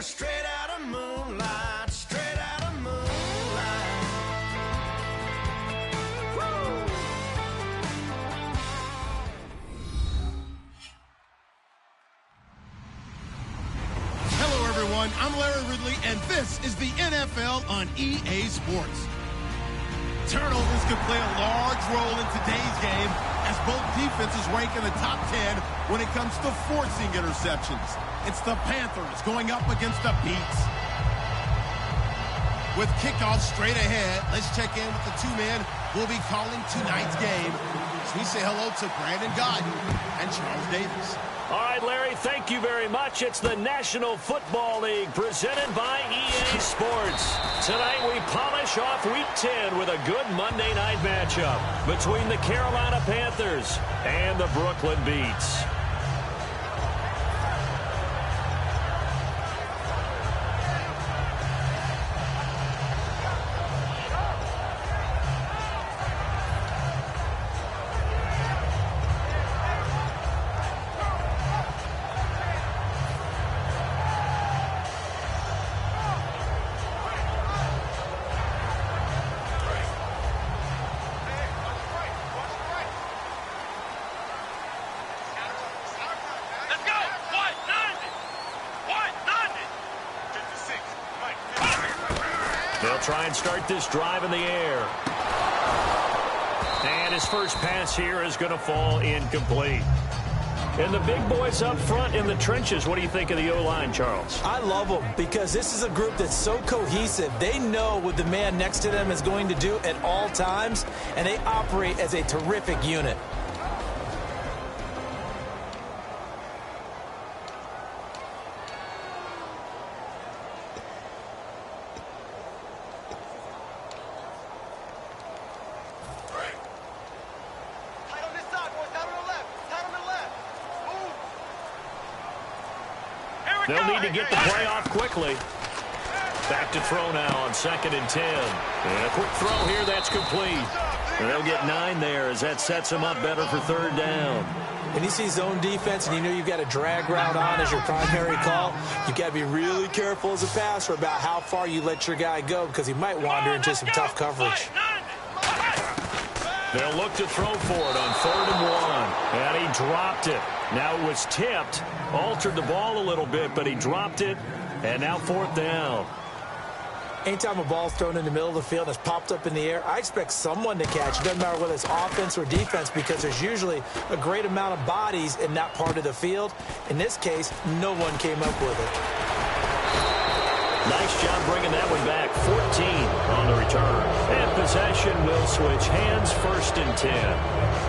straight out of moonlight, straight out of moonlight. Woo! Hello, everyone. I'm Larry Ridley, and this is the NFL on EA Sports. Turnovers could play a large role in today's game as both defenses rank in the top 10 when it comes to forcing interceptions. It's the Panthers going up against the Beats. With kickoff straight ahead, let's check in with the two men who will be calling tonight's game. As we say hello to Brandon Godden and Charles Davis. All right, Larry, thank you very much. It's the National Football League presented by EA Sports. Tonight we polish off Week 10 with a good Monday night matchup between the Carolina Panthers and the Brooklyn Beats. They'll try and start this drive in the air. And his first pass here is going to fall incomplete. And the big boys up front in the trenches, what do you think of the O-line, Charles? I love them because this is a group that's so cohesive. They know what the man next to them is going to do at all times, and they operate as a terrific unit. They'll need to get the play off quickly. Back to throw now on 2nd and 10. And a quick throw here, that's complete. And they'll get 9 there as that sets them up better for 3rd down. When you see zone defense and you know you've got a drag route on as your primary call, you've got to be really careful as a passer about how far you let your guy go because he might wander into some tough coverage. They'll look to throw for it on 3rd and 1. And he dropped it. Now it was tipped, altered the ball a little bit, but he dropped it, and now 4th down. Anytime a ball's thrown in the middle of the field and it's popped up in the air, I expect someone to catch. It doesn't matter whether it's offense or defense because there's usually a great amount of bodies in that part of the field. In this case, no one came up with it. Nice job bringing that one back. 14 on the return. And possession will switch hands, 1st and 10.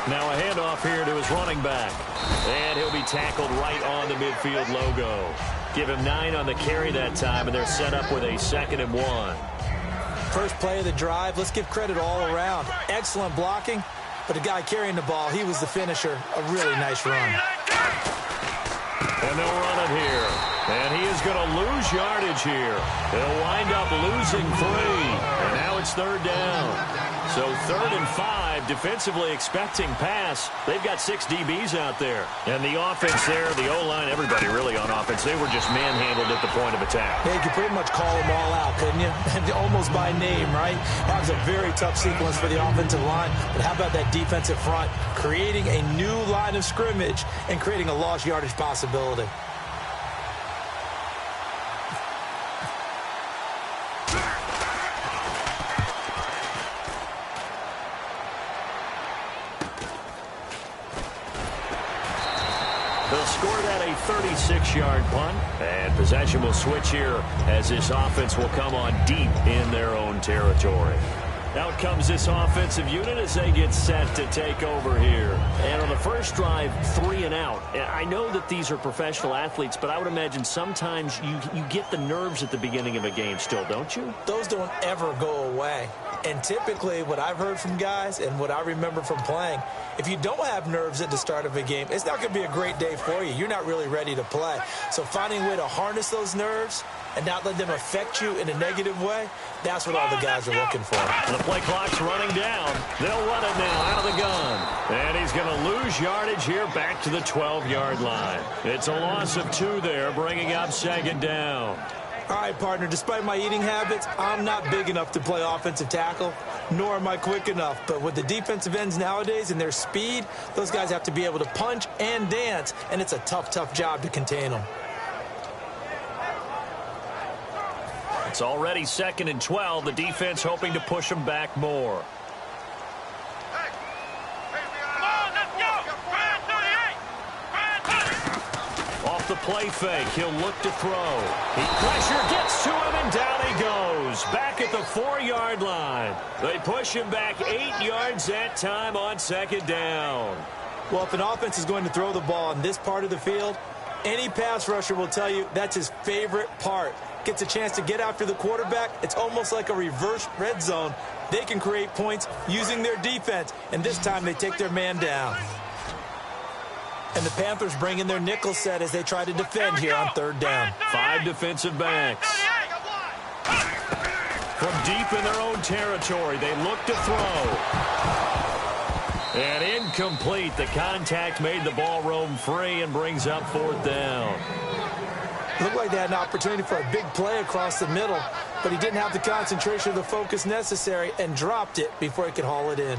Now a handoff here to his running back. And he'll be tackled right on the midfield logo. Give him 9 on the carry that time, and they're set up with a 2nd and 1. First play of the drive, let's give credit all around. Excellent blocking, but the guy carrying the ball, he was the finisher. A really nice run. And they'll run it here. And he is going to lose yardage here. They'll wind up losing 3. And now it's 3rd down. So 3rd and 5, defensively expecting pass. They've got 6 DBs out there. And the offense there, the O-line, everybody really on offense, they were just manhandled at the point of attack. Yeah, you could pretty much call them all out, couldn't you? Almost by name, right? That was a very tough sequence for the offensive line. But how about that defensive front? Creating a new line of scrimmage and creating a lost yardage possibility. They'll score that a 36-yard punt, and possession will switch here as this offense will come on deep in their own territory. Out comes this offensive unit as they get set to take over here. And on the first drive, 3 and out. I know that these are professional athletes, but I would imagine sometimes you get the nerves at the beginning of a game still, don't you? Those don't ever go away. And typically what I've heard from guys and what I remember from playing, if you don't have nerves at the start of a game, it's not going to be a great day for you. You're not really ready to play. So finding a way to harness those nerves and not let them affect you in a negative way, that's what all the guys are looking for. The play clock's running down. They'll run it now out of the gun. And he's going to lose yardage here back to the 12-yard line. It's a loss of 2 there, bringing up 2nd down. All right, partner, despite my eating habits, I'm not big enough to play offensive tackle, nor am I quick enough. But with the defensive ends nowadays and their speed, those guys have to be able to punch and dance, and it's a tough, tough job to contain them. It's already 2nd and 12. The defense hoping to push them back more. Off the play fake, he'll look to throw. Pressure gets to him, and down he goes. Back at the 4-yard line. They push him back 8 yards that time on 2nd down. Well, if an offense is going to throw the ball in this part of the field, any pass rusher will tell you that's his favorite part. Gets a chance to get after the quarterback. It's almost like a reverse red zone. They can create points using their defense, and this time they take their man down. And the Panthers bring in their nickel set as they try to defend here on 3rd down. 5 defensive backs. From deep in their own territory, they look to throw. And incomplete. The contact made the ball roam free and brings up 4th down. Looked like they had an opportunity for a big play across the middle, but he didn't have the concentration or the focus necessary and dropped it before he could haul it in.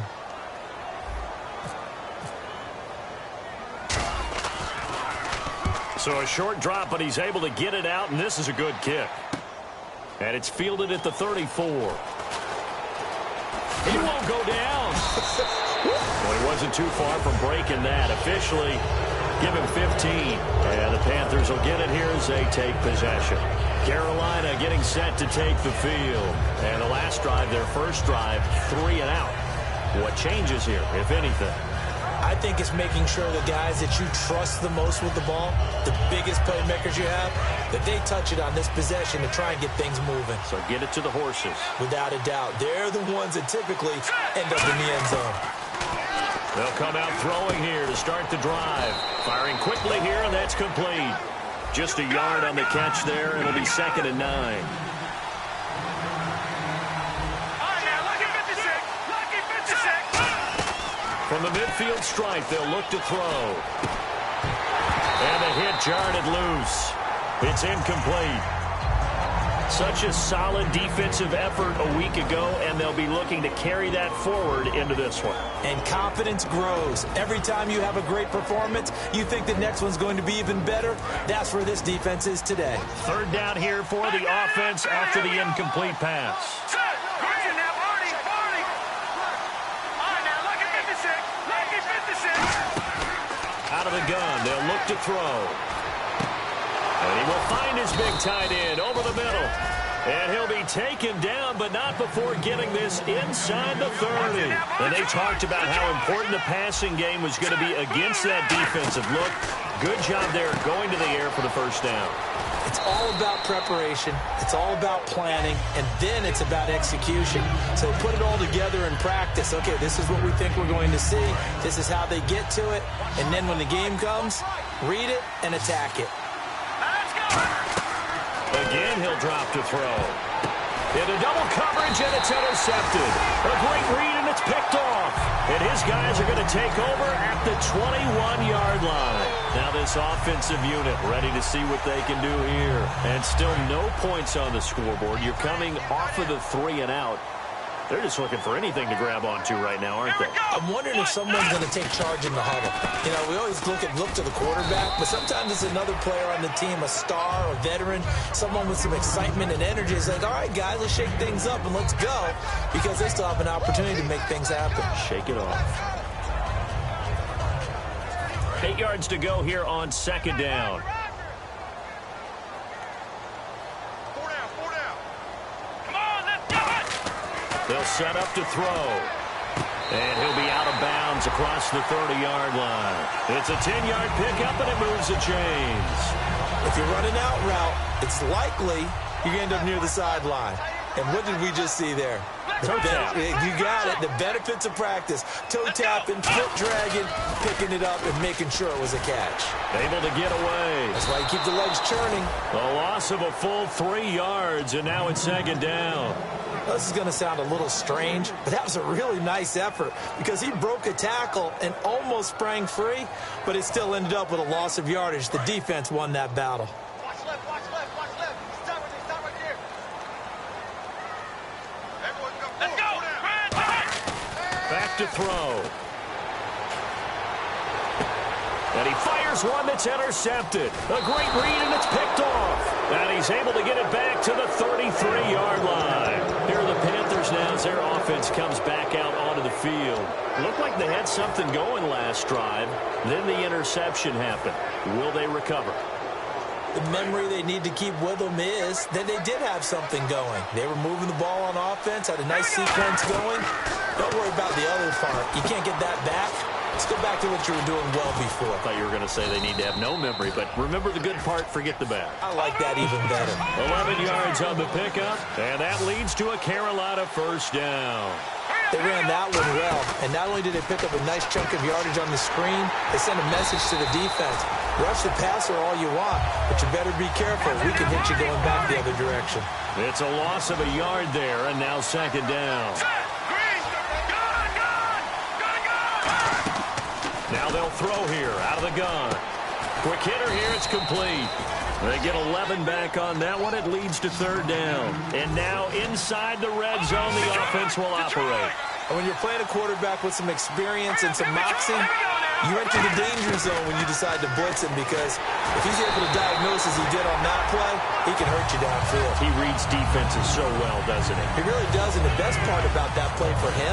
So a short drop, but he's able to get it out, and this is a good kick. And it's fielded at the 34. He won't go down. Well, he wasn't too far from breaking that. Officially, give him 15. And the Panthers will get it here as they take possession. Carolina getting set to take the field. And the last drive, their first drive, 3 and out. What changes here, if anything? I think it's making sure the guys that you trust the most with the ball, the biggest playmakers you have, that they touch it on this possession to try and get things moving. So get it to the horses. Without a doubt. They're the ones that typically end up in the end zone. They'll come out throwing here to start the drive. Firing quickly here, and that's complete. Just a yard on the catch there. It'll be 2nd and 9. From the midfield stripe, they'll look to throw. And the hit jarred it loose. It's incomplete. Such a solid defensive effort a week ago, and they'll be looking to carry that forward into this one. And confidence grows. Every time you have a great performance, you think the next one's going to be even better. That's where this defense is today. 3rd down here for the offense after the incomplete pass. Out of the gun, they'll look to throw. And he will find his big tight end over the middle. And he'll be taken down, but not before getting this inside the 30. And they talked about how important the passing game was going to be against that defensive look. Good job there going to the air for the first down. It's all about preparation. It's all about planning. And then it's about execution. So put it all together in practice. Okay, this is what we think we're going to see. This is how they get to it. And then when the game comes, read it and attack it. Again, he'll drop to throw. Into double coverage, and it's intercepted. A great read, and it's picked off. And his guys are going to take over at the 21-yard line. Now this offensive unit ready to see what they can do here. And still no points on the scoreboard. You're coming off of the 3 and out. They're just looking for anything to grab onto right now, aren't they? I'm wondering if someone's going to take charge in the huddle. You know, we always look to the quarterback, but sometimes it's another player on the team, a star, a veteran, someone with some excitement and energy. It's like, all right, guys, let's shake things up and let's go, because they still have an opportunity to make things happen. Shake it off. 8 yards to go here on 2nd down. They'll set up to throw. And he'll be out of bounds across the 30-yard line. It's a 10-yard pickup, and it moves the chains. If you're running out route, it's likely you end up near the sideline. And what did we just see there? Toe tap. You got it. The benefits of practice. Toe tapping, foot dragging, picking it up, and making sure it was a catch. Able to get away. That's why you keep the legs churning. A loss of a full 3 yards, and now it's second down. This is going to sound a little strange, but that was a really nice effort because he broke a tackle and almost sprang free, but it still ended up with a loss of yardage. The defense won that battle. Watch left, watch left, watch left. Stop right here. Everyone go. Let's go. Back to throw. And he fires one that's intercepted. A great read, and it's picked off. And he's able to get it back to the 33-yard line. Here are the Panthers now as their offense comes back out onto the field. Looked like they had something going last drive. Then the interception happened. Will they recover? The memory they need to keep with them is that they did have something going. They were moving the ball on offense, had a nice sequence going. Don't worry about the other part. You can't get that back. Let's go back to what you were doing well before. I thought you were going to say they need to have no memory, but remember the good part, forget the bad. I like that even better. 11 yards on the pickup, and that leads to a Carolina first down. They ran that one well, and not only did they pick up a nice chunk of yardage on the screen, they sent a message to the defense. Rush the passer all you want, but you better be careful. We can hit you going back the other direction. It's a loss of a yard there, and now second down. Now they'll throw here out of the gun. Quick hitter here, it's complete. They get 11 back on that one. It leads to third down. And now inside the red zone, the offense will operate. And when you're playing a quarterback with some experience and some moxie, you enter the danger zone when you decide to blitz him because if he's able to diagnose as he did on that play, he can hurt you downfield. He reads defenses so well, doesn't he? He really does, and the best part about that play for him,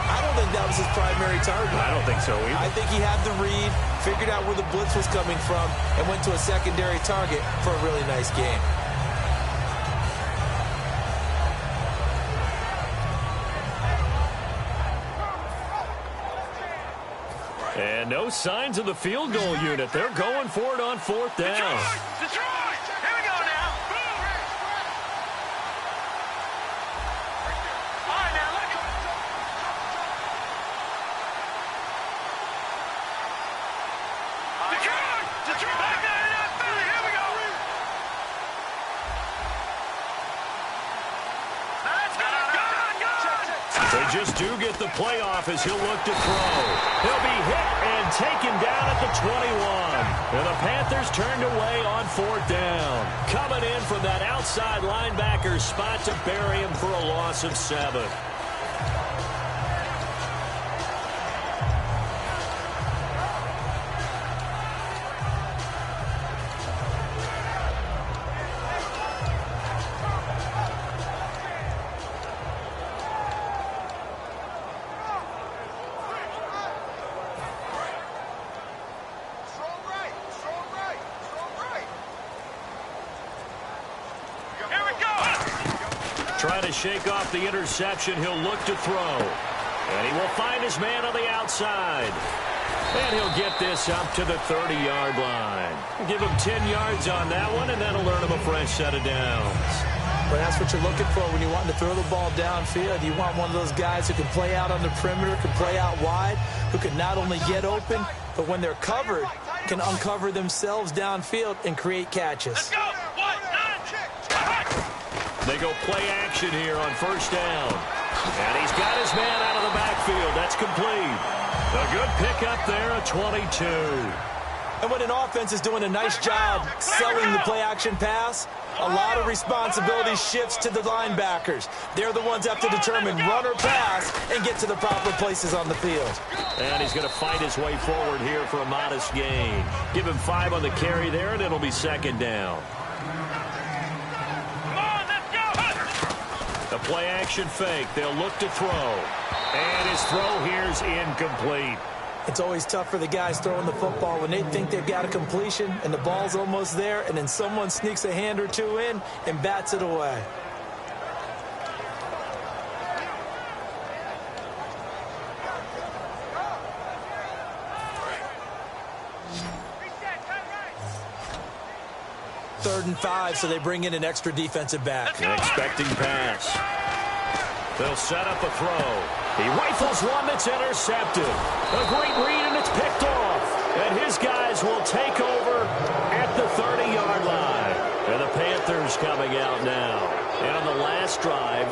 I don't think that was his primary target. I don't think so either. I think he had the read, figured out where the blitz was coming from, and went to a secondary target for a really nice game. And no signs of the field goal unit. They're going for it on fourth down. Detroit! Here we go now. All right, now, look. Detroit! Back down in that Philly. Here we go. Let's go. They just do get the playoff as he'll look to throw. He'll be hit and taken down at the 21. And the Panthers turned away on fourth down. Coming in from that outside linebacker spot to bury him for a loss of 7. Trying to shake off the interception. He'll look to throw. And he will find his man on the outside. And he'll get this up to the 30-yard line. Give him 10 yards on that one, and that'll earn him a fresh set of downs. But that's what you're looking for when you want to throw the ball downfield. You want one of those guys who can play out on the perimeter, can play out wide, who can not only get open, but when they're covered, can uncover themselves downfield and create catches. Let's go. They go play action here on first down. And he's got his man out of the backfield. That's complete. A good pickup there, a 22. And when an offense is doing a nice job selling the play-action pass, a lot of responsibility shifts to the linebackers. They're the ones that have to determine run or pass and get to the proper places on the field. And he's going to fight his way forward here for a modest gain. Give him 5 on the carry there, and it'll be second down. The play-action fake. They'll look to throw. And his throw here's incomplete. It's always tough for the guys throwing the football when they think they've got a completion and the ball's almost there, and then someone sneaks a hand or two in and bats it away. 3rd and 5, so they bring in an extra defensive back. An expecting pass. They'll set up a throw. He rifles one that's intercepted. A great read, and it's picked off. And his guys will take over at the 30-yard line. And the Panthers coming out now. And on the last drive,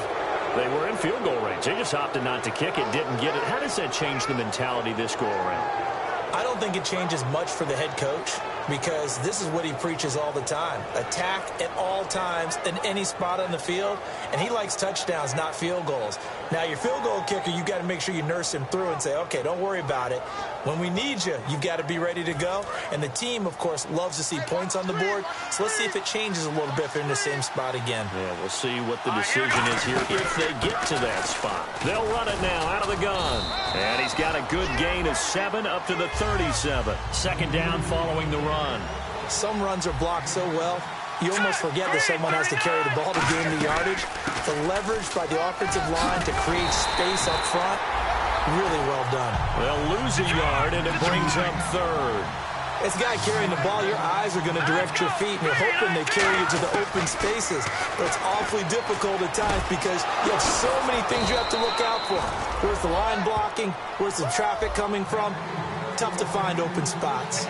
they were in field goal range. They just opted not to kick it, didn't get it. How does that change the mentality this go around? I don't think it changes much for the head coach because this is what he preaches all the time. Attack at all times in any spot on the field, and he likes touchdowns, not field goals. Now, your field goal kicker, you've got to make sure you nurse him through and say, okay, don't worry about it. When we need you, you've got to be ready to go. And the team, of course, loves to see points on the board. So let's see if it changes a little bit if they're in the same spot again. Yeah, we'll see what the decision is here if they get to that spot. They'll run it now out of the gun. And he's got a good gain of 7 up to the 37. Second down following the run. Some runs are blocked so well, you almost forget that someone has to carry the ball to gain the yardage. The leverage by the offensive line to create space up front, really well done. They'll lose a yard, and it brings up 3rd. This guy carrying the ball, your eyes are going to direct your feet, and you're hoping they carry you to the open spaces. But it's awfully difficult at times because you have so many things you have to look out for. Where's the line blocking? Where's the traffic coming from? Tough to find open spots.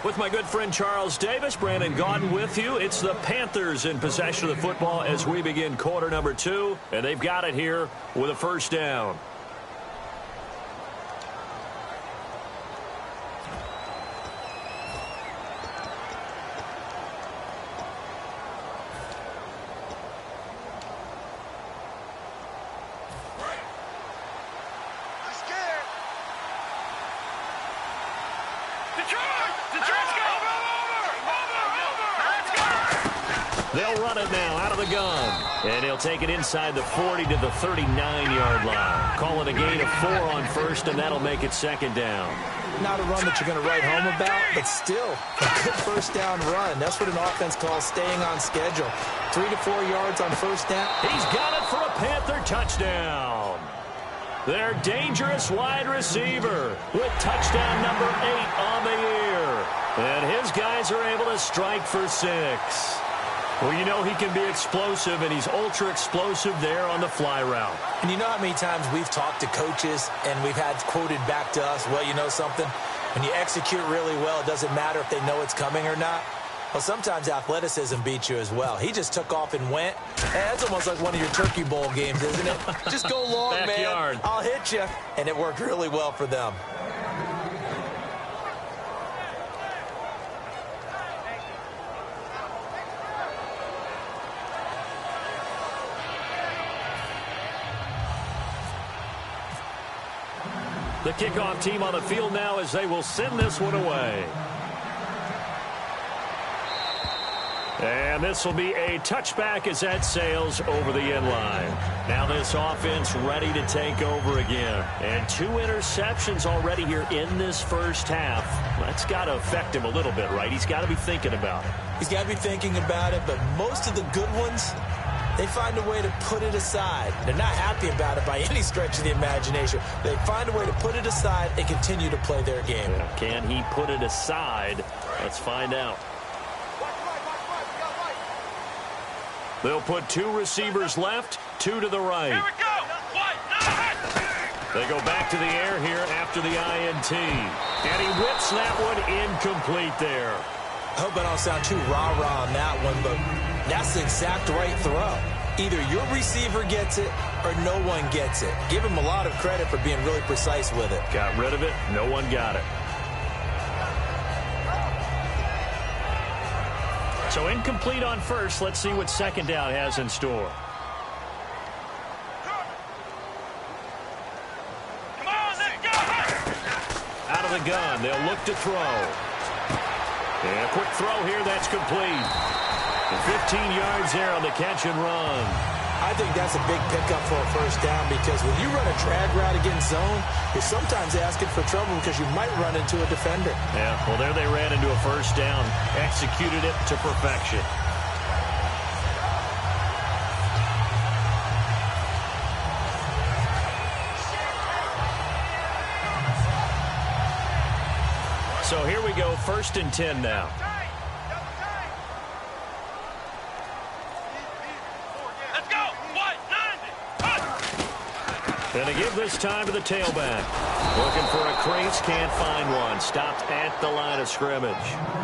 With my good friend Charles Davis, Brandon Gaudin with you. It's the Panthers in possession of the football as we begin quarter number 2. And they've got it here with a first down. They'll run it now out of the gun. And he'll take it inside the 40 to the 39-yard line. Call it a gain of 4 on first, and that'll make it second down. Not a run that you're going to write home about, but still a good first down run. That's what an offense calls staying on schedule. 3 to 4 yards on first down. He's got it for a Panther touchdown. Their dangerous wide receiver with touchdown number 8 on the year. And his guys are able to strike for 6. Well, you know he can be explosive, and he's ultra-explosive there on the fly route. And you know how many times we've talked to coaches and we've had quoted back to us, well, you know something? When you execute really well, it doesn't matter if they know it's coming or not. Well, sometimes athleticism beats you as well. He just took off and went. And that's almost like one of your Turkey Bowl games, isn't it? Just go long, Backyard. man. I'll hit you. And it worked really well for them. The kickoff team on the field now as they will send this one away. And this will be a touchback as that sails over the end line. Now this offense ready to take over again. And 2 interceptions already here in this first half. That's got to affect him a little bit, right? He's got to be thinking about it. He's got to be thinking about it, but most of the good ones, they find a way to put it aside. They're not happy about it by any stretch of the imagination. They find a way to put it aside and continue to play their game. Can he put it aside? Let's find out. They'll put 2 receivers left, 2 to the right. Here we go. They go back to the air here after the INT. And he whips that one incomplete there. I hope I don't sound too rah-rah on that one, but that's the exact right throw. Either your receiver gets it or no one gets it. Give him a lot of credit for being really precise with it. Got rid of it. No one got it. So incomplete on first. Let's see what second down has in store. Come on, let's go. Out of the gun. They'll look to throw. And a quick throw here. That's complete. And 15 yards there on the catch and run. I think that's a big pickup for a first down because when you run a drag route against zone, you're sometimes asking for trouble because you might run into a defender. Yeah, well, there they ran into a first down. Executed it to perfection. So here we go, 1st and 10 now. Let's go. And to give this time to the tailback. Looking for a crease, can't find one. Stopped at the line of scrimmage.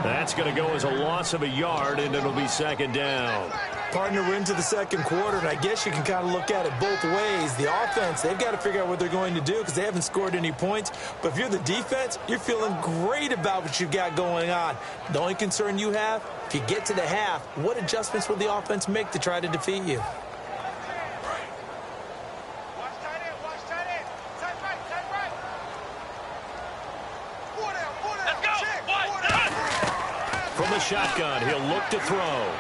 That's going to go as a loss of a yard, and it'll be 2nd down. Partner, we're into the 2nd quarter, and I guess you can kind of look at it both ways. The offense, they've got to figure out what they're going to do because they haven't scored any points. But if you're the defense, you're feeling great about what you've got going on. The only concern you have, if you get to the half, what adjustments will the offense make to try to defeat you? From the shotgun, he'll look to throw.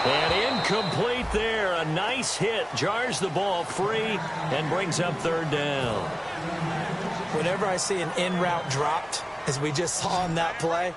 And incomplete there. A nice hit. Jars the ball free and brings up 3rd down. Whenever I see an in-route dropped, as we just saw in that play,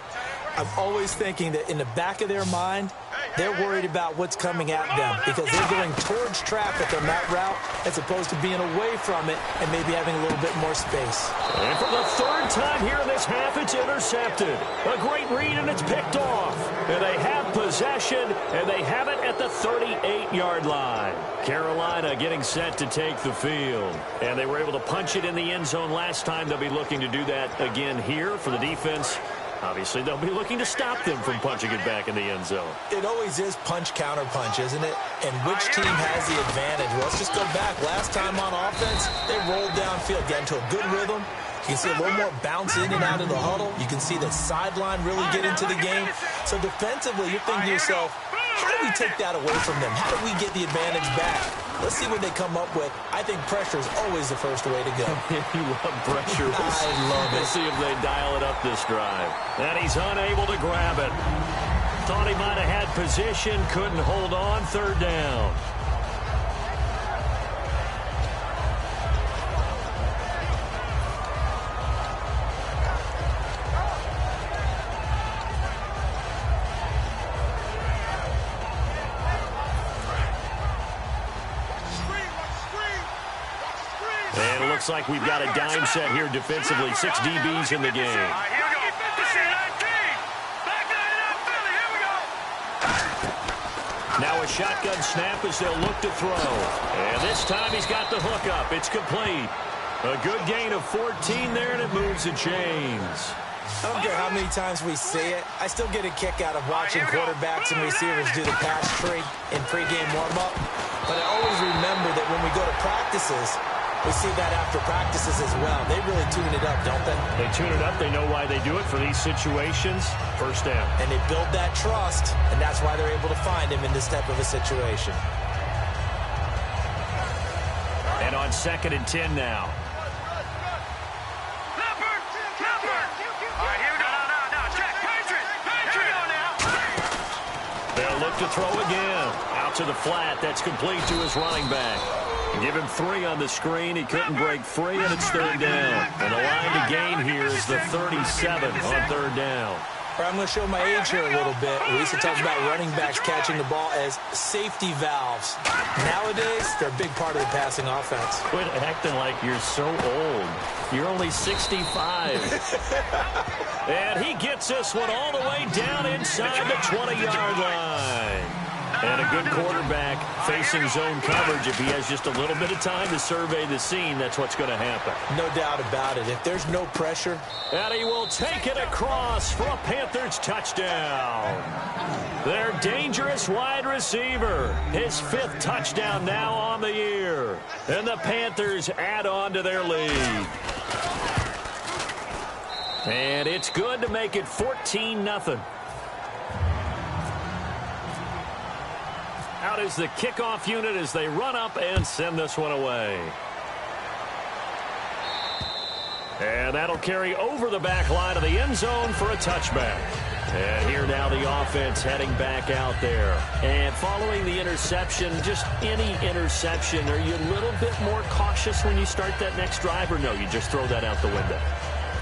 I'm always thinking that in the back of their mind, they're worried about what's coming at them because they're going towards traffic on that route as opposed to being away from it and maybe having a little bit more space. And for the 3rd time here in this half, it's intercepted. A great read, and it's picked off. And they have possession, and they have it at the 38-yard line. Carolina getting set to take the field. And they were able to punch it in the end zone last time. They'll be looking to do that again here for the defense. Obviously, they'll be looking to stop them from punching it back in the end zone. It always is punch-counter-punch, isn't it? And which team has the advantage? Well, let's just go back. Last time on offense, they rolled downfield, got into a good rhythm. You can see a little more bounce in and out of the huddle. You can see the sideline really get into the game. So defensively, you're thinking to yourself, how do we take that away from them? How do we get the advantage back? Let's see what they come up with. I think pressure is always the first way to go. You love pressure. I love it. We'll see if they dial it up this drive. And he's unable to grab it. Thought he might have had position, couldn't hold on, 3rd down. And it looks like we've got a dime set here defensively. 6 DBs in the game. Now a shotgun snap as they'll look to throw. And this time he's got the hook up. It's complete. A good gain of 14 there, and it moves the chains. I don't care how many times we see it. I still get a kick out of watching quarterbacks and receivers do the pass tree in pregame warm-up. But I always remember that when we go to practices, we see that after practices as well. They really tune it up, don't they? They tune it up. They know why they do it for these situations. 1st down. And they build that trust, and that's why they're able to find him in this type of a situation. And on 2nd and 10 now. They'll look to throw again. Out to the flat. That's complete to his running back. Give him 3 on the screen. He couldn't break free, and it's 3rd down. And the line to gain here is the 37 on 3rd down. I'm going to show my age here a little bit. We used to talk about running backs catching the ball as safety valves. Nowadays, they're a big part of the passing offense. Quit acting like you're so old. You're only 65. And he gets this one all the way down inside the 20-yard line. And a good quarterback facing zone coverage. If he has just a little bit of time to survey the scene, that's what's going to happen. No doubt about it. If there's no pressure. And he will take it across for a Panthers touchdown. Their dangerous wide receiver. His 5th touchdown now on the year. And the Panthers add on to their lead. And it's good to make it 14-0. Out is the kickoff unit as they run up and send this one away. And that'll carry over the back line of the end zone for a touchback. And here now the offense heading back out there. And following the interception, just any interception, are you a little bit more cautious when you start that next drive, or no, you just throw that out the window?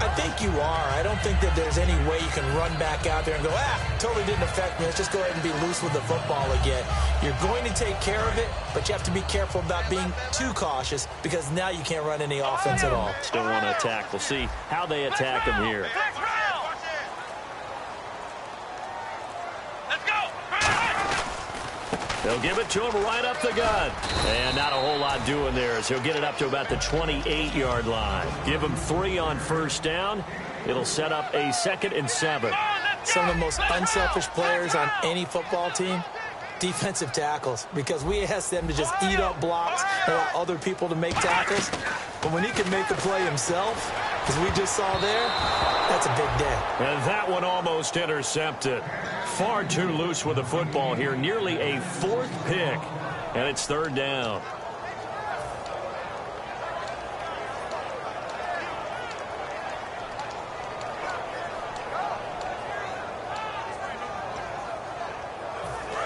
I think you are. I don't think that there's any way you can run back out there and go, totally didn't affect me. Let's just go ahead and be loose with the football again. You're going to take care of it, but you have to be careful about being too cautious because now you can't run any offense at all. Still want to attack. We'll see how they attack him here. They'll give it to him right up the gut. And not a whole lot doing there as he'll get it up to about the 28-yard line. Give him 3 on first down. It'll set up a 2nd and 7. Some of the most unselfish players on any football team, defensive tackles, because we ask them to just eat up blocks and allow other people to make tackles. But when he can make a play himself, as we just saw there, that's a big day. And that one almost intercepted. Far too loose with the football here. Nearly a 4th pick. And it's 3rd down.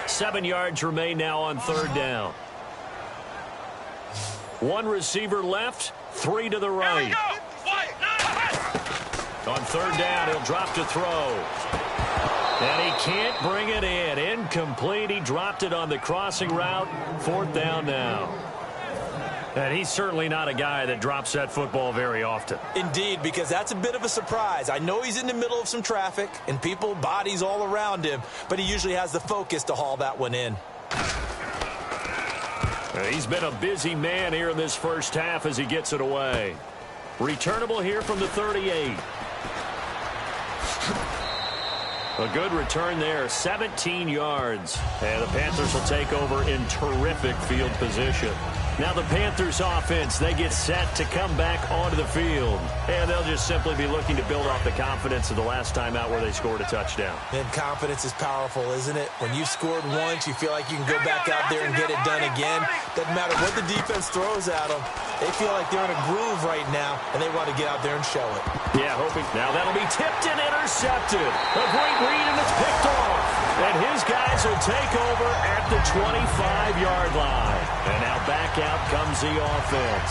Seven yards remain now on 3rd down. 1 receiver left, 3 to the right. On 3rd down, he'll drop to throw. And he can't bring it in. Incomplete. He dropped it on the crossing route. 4th down now. And he's certainly not a guy that drops that football very often. Indeed, because that's a bit of a surprise. I know he's in the middle of some traffic and people, bodies all around him, but he usually has the focus to haul that one in. He's been a busy man here in this first half as he gets it away. Returnable here from the 38. A good return there, 17 yards. And the Panthers will take over in terrific field position. Now the Panthers offense, they get set to come back onto the field. And they'll just simply be looking to build off the confidence of the last time out where they scored a touchdown. And confidence is powerful, isn't it? When you've scored once, you feel like you can go back out there and get it done again. Doesn't matter what the defense throws at them. They feel like they're in a groove right now, and they want to get out there and show it. Yeah, hoping. Now that'll be tipped and intercepted. A great read, and it's picked off. And his guys will take over at the 25-yard line. And now back out comes the offense.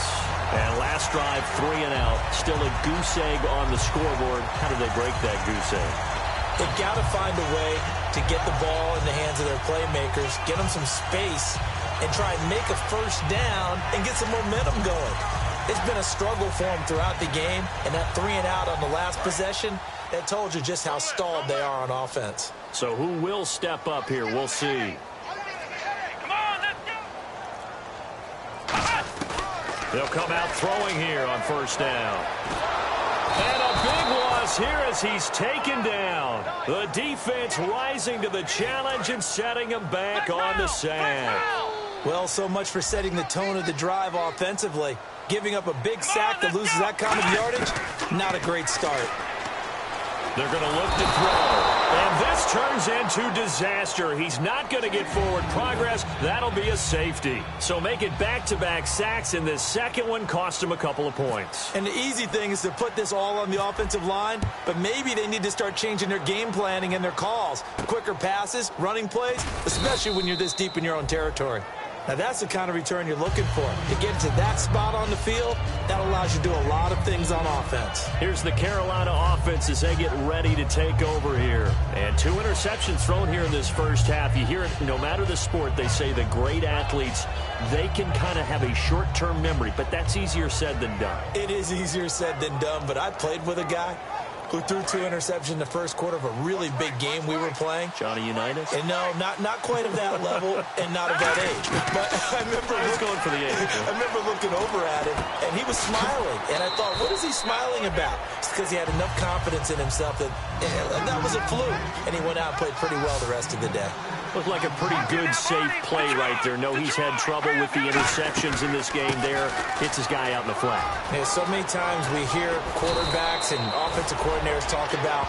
And last drive, 3 and out. Still a goose egg on the scoreboard. How did they break that goose egg? They've got to find a way to get the ball in the hands of their playmakers, get them some space, and try and make a first down and get some momentum going. It's been a struggle for them throughout the game, and that 3 and out on the last possession, that told you just how stalled they are on offense. So who will step up here? We'll see. They'll come out throwing here on first down. And a big loss here as he's taken down. The defense rising to the challenge and setting him back on the sack. Well, so much for setting the tone of the drive offensively. Giving up a big sack that loses that kind of yardage, not a great start. They're going to look to throw. And this turns into disaster. He's not going to get forward progress. That'll be a safety. So make it back-to-back sacks, and this second one cost him a couple of points. And the easy thing is to put this all on the offensive line, but maybe they need to start changing their game planning and their calls. Quicker passes, running plays, especially when you're this deep in your own territory. Now, that's the kind of return you're looking for. To get to that spot on the field, that allows you to do a lot of things on offense. Here's the Carolina offense as they get ready to take over here. And 2 interceptions thrown here in this first half. You hear it, no matter the sport, they say the great athletes, they can kind of have a short-term memory, but that's easier said than done. It is easier said than done, but I played with a guy who threw 2 interceptions in the first quarter of a really big game we were playing. Johnny Unitas? And no, not quite of that level and not of that age. But I remember going for the age. I remember looking over at him, and he was smiling. And I thought, what is he smiling about? It's because he had enough confidence in himself that that was a fluke. And he went out and played pretty well the rest of the day. Looked like a pretty good, safe play right there. No, he's had trouble with the interceptions in this game there. Hits his guy out in the flat. Yeah, so many times we hear quarterbacks and offensive coordinators talk about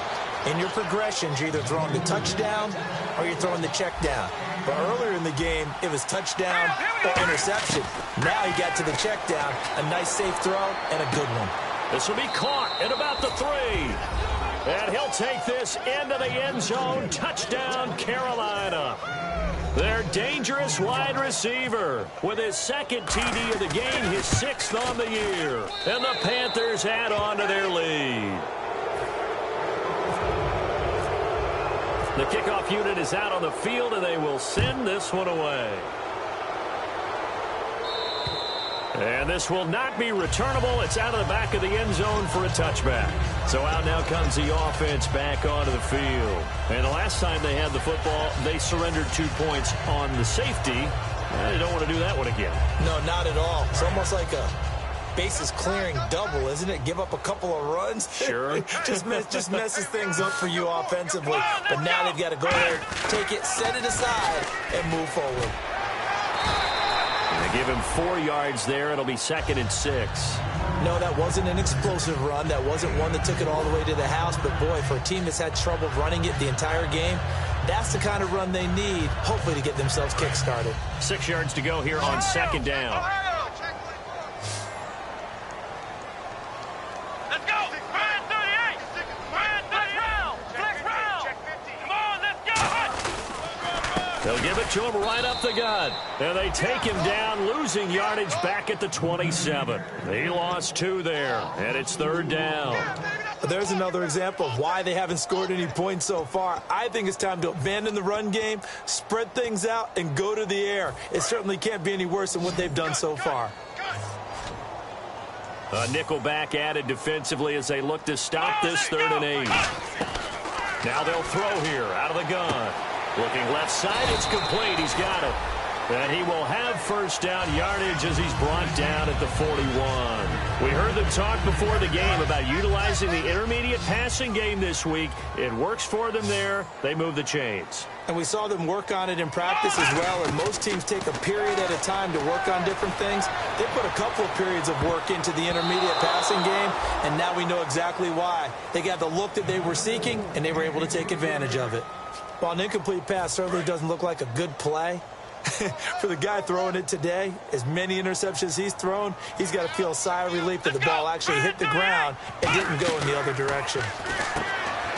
in your progressions, you're either throwing the touchdown or you're throwing the check down. But earlier in the game, it was touchdown or interception. Now he got to the check down, a nice safe throw, and a good one. This will be caught at about the 3. And he'll take this into the end zone. Touchdown, Carolina. Their dangerous wide receiver with his 2nd TD of the game, his 6th on the year. And the Panthers add on to their lead. The kickoff unit is out on the field, and they will send this one away. And this will not be returnable. It's out of the back of the end zone for a touchback. So out now comes the offense back onto the field. And the last time they had the football, they surrendered 2 points on the safety. They don't want to do that one again. No, not at all. It's almost like a bases clearing double, isn't it? Give up a couple of runs. Sure. just messes things up for you offensively. But now they've got to go there, take it, set it aside, and move forward. They give him 4 yards there. It'll be 2nd and 6. No, that wasn't an explosive run. That wasn't one that took it all the way to the house. But, boy, for a team that's had trouble running it the entire game, that's the kind of run they need, hopefully, to get themselves kick-started. 6 yards to go here on 2nd down. Let's go! Brand 38! Brand 38! Flex round! Come on, let's go! They'll give it to him right up the gut. And they take him down, losing yardage back at the 27. He lost 2 there, and it's 3rd down. There's another example of why they haven't scored any points so far. I think it's time to abandon the run game, spread things out, and go to the air. It certainly can't be any worse than what they've done so far. A nickelback added defensively as they look to stop this 3rd and 8. Now they'll throw here out of the gun. Looking left side, it's complete. He's got it. And he will have 1st down yardage as he's brought down at the 41. We heard them talk before the game about utilizing the intermediate passing game this week. It works for them there. They move the chains. And we saw them work on it in practice as well, and most teams take a period at a time to work on different things. They put a couple of periods of work into the intermediate passing game, and now we know exactly why. They got the look that they were seeking, and they were able to take advantage of it. While an incomplete pass certainly doesn't look like a good play, for the guy throwing it today, as many interceptions he's thrown, he's got to feel a sigh of relief that the ball actually hit the ground and didn't go in the other direction.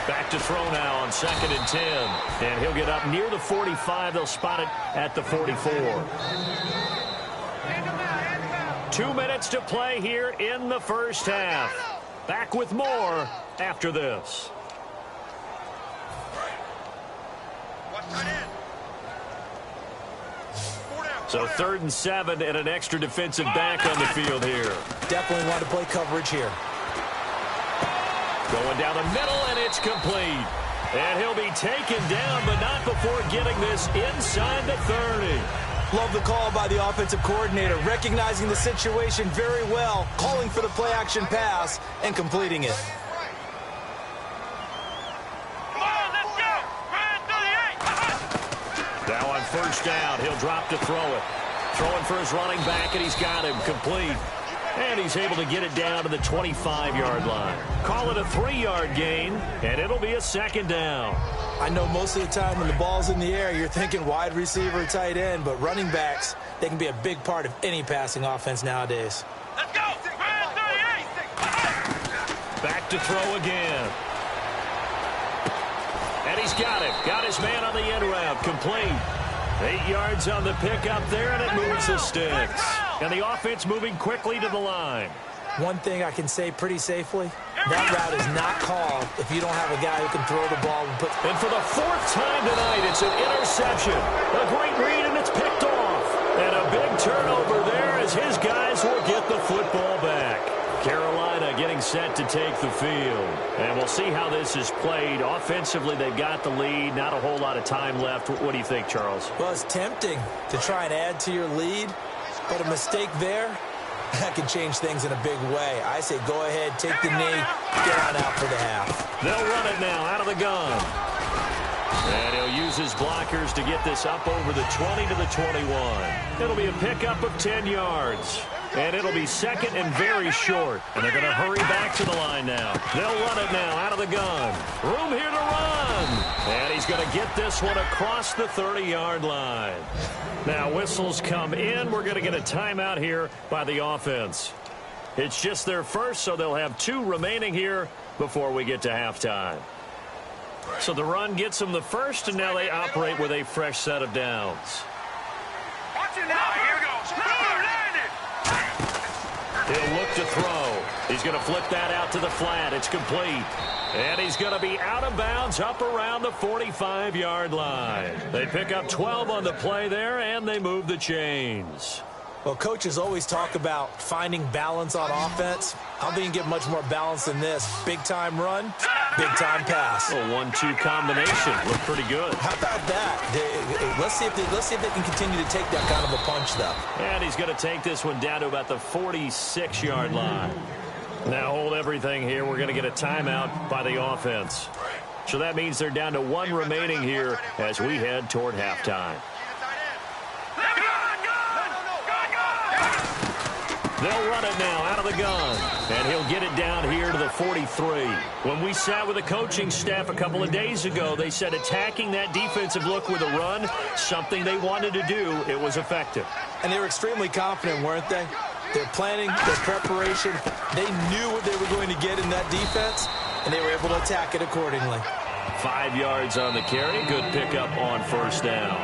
Back to throw now on 2nd and 10. And he'll get up near the 45. They'll spot it at the 44. 2 minutes to play here in the 1st half. Back with more after this. So 3rd and 7 and an extra defensive back on the field here. Definitely want to play coverage here. Going down the middle, and it's complete. And he'll be taken down, but not before getting this inside the 30. Love the call by the offensive coordinator, recognizing the situation very well, calling for the play-action pass, and completing it. Now on 1st down, he'll drop to throw it. Throwing for his running back, and he's got him complete. And he's able to get it down to the 25-yard line. Call it a 3-yard gain, and it'll be a 2nd down. I know most of the time when the ball's in the air, you're thinking wide receiver, tight end, but running backs, they can be a big part of any passing offense nowadays. Let's go! Brand 38! Back to throw again. And he's got it. Got his man on the end route. Complete. 8 yards on the pickup there, and it moves the sticks. And the offense moving quickly to the line. One thing I can say pretty safely, that route is not called if you don't have a guy who can throw the ball. And for the 4th time tonight, it's an interception. A great read, and it's picked off. And a big turnover there as his guys will get the football back. Carolina getting set to take the field. And we'll see how this is played. Offensively, they've got the lead. Not a whole lot of time left. What do you think, Charles? Well, it's tempting to try and add to your lead, but a mistake there, that can change things in a big way. I say go ahead, take the knee, get on out for the half. They'll run it now out of the gun. And he'll use his blockers to get this up over the 20 to the 21. It'll be a pickup of 10 yards. And it'll be 2nd and very short. And they're going to hurry back to the line now. They'll run it now out of the gun. Room here to run. And he's going to get this one across the 30-yard line. Now whistles come in. We're going to get a timeout here by the offense. It's just their first, so they'll have 2 remaining here before we get to halftime. So the run gets them the first, and now they operate with a fresh set of downs. Watch it now. Here we go. He'll look to throw. He's going to flip that out to the flat. It's complete. And he's going to be out of bounds up around the 45-yard line. They pick up 12 on the play there, and they move the chains. Well, coaches always talk about finding balance on offense. I don't think you can get much more balance than this. Big-time run, big-time pass. A 1-2 combination. Looked pretty good. How about that? Let's see if they can continue to take that kind of a punch, though. And he's going to take this one down to about the 46-yard line. Now hold everything here. We're going to get a timeout by the offense. So that means they're down to 1 remaining here as we head toward halftime. They'll run it now out of the gun, and he'll get it down here to the 43. When we sat with the coaching staff a couple of days ago, they said attacking that defensive look with a run, something they wanted to do, it was effective. And they were extremely confident, weren't they? Their planning, their preparation, they knew what they were going to get in that defense, and they were able to attack it accordingly. 5 yards on the carry. Good pickup on first down.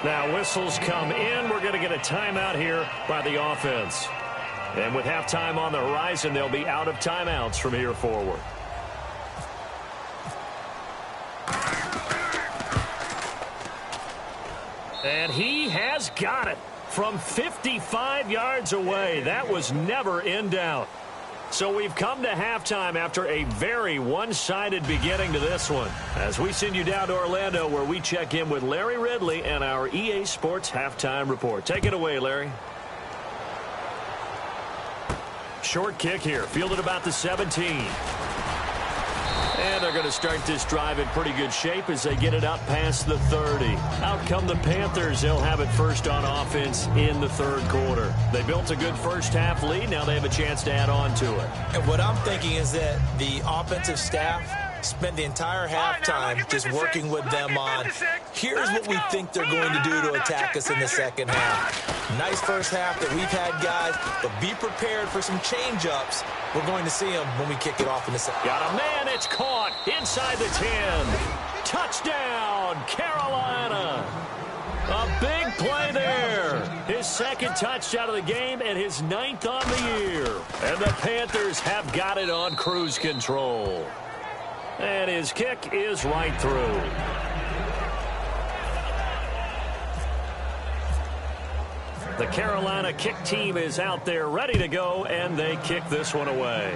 Now whistles come in. We're going to get a timeout here by the offense. And with halftime on the horizon, they'll be out of timeouts from here forward. And he has got it from 55 yards away. That was never in doubt. So we've come to halftime after a very one-sided beginning to this one. As we send you down to Orlando, where we check in with Larry Ridley and our EA Sports Halftime Report. Take it away, Larry. Short kick here, fielded about the 17. And they're going to start this drive in pretty good shape as they get it up past the 30. Out come the Panthers. They'll have it first on offense in the third quarter. They built a good first-half lead. Now they have a chance to add on to it. And what I'm thinking is that the offensive staff spent the entire halftime just working with them on, here's what we think they're going to do to attack us in the second half. Nice first half that we've had, guys, but be prepared for some change-ups. We're going to see them when we kick it off in the second. Got a man, it's caught inside the 10. Touchdown, Carolina. A big play there. His second touchdown of the game and his 9th on the year. And the Panthers have got it on cruise control. And his kick is right through. The Carolina kick team is out there ready to go, and they kick this one away.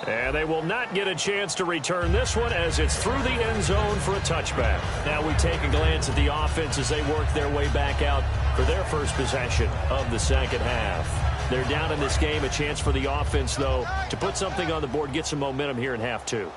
And they will not get a chance to return this one as it's through the end zone for a touchback. Now we take a glance at the offense as they work their way back out for their first possession of the second half. They're down in this game. A chance for the offense, though, to put something on the board, get some momentum here in half two.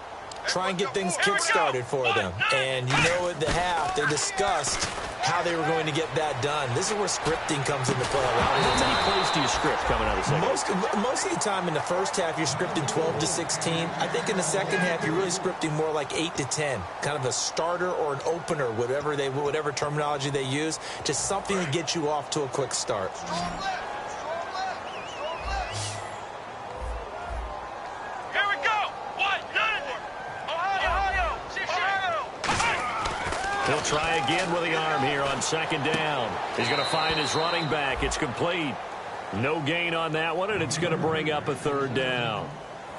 Try and get things kick-started for them. And you know at the half, they discussed how they were going to get that done. This is where scripting comes into play a lot of the time. How many plays do you script coming out of the second half? Most of the time in the first half, you're scripting 12 to 16. I think in the second half, you're really scripting more like 8 to 10. Kind of a starter or an opener, whatever terminology they use. Just something to get you off to a quick start. He'll try again with the arm here on second down. He's going to find his running back. It's complete. No gain on that one, and it's going to bring up a third down.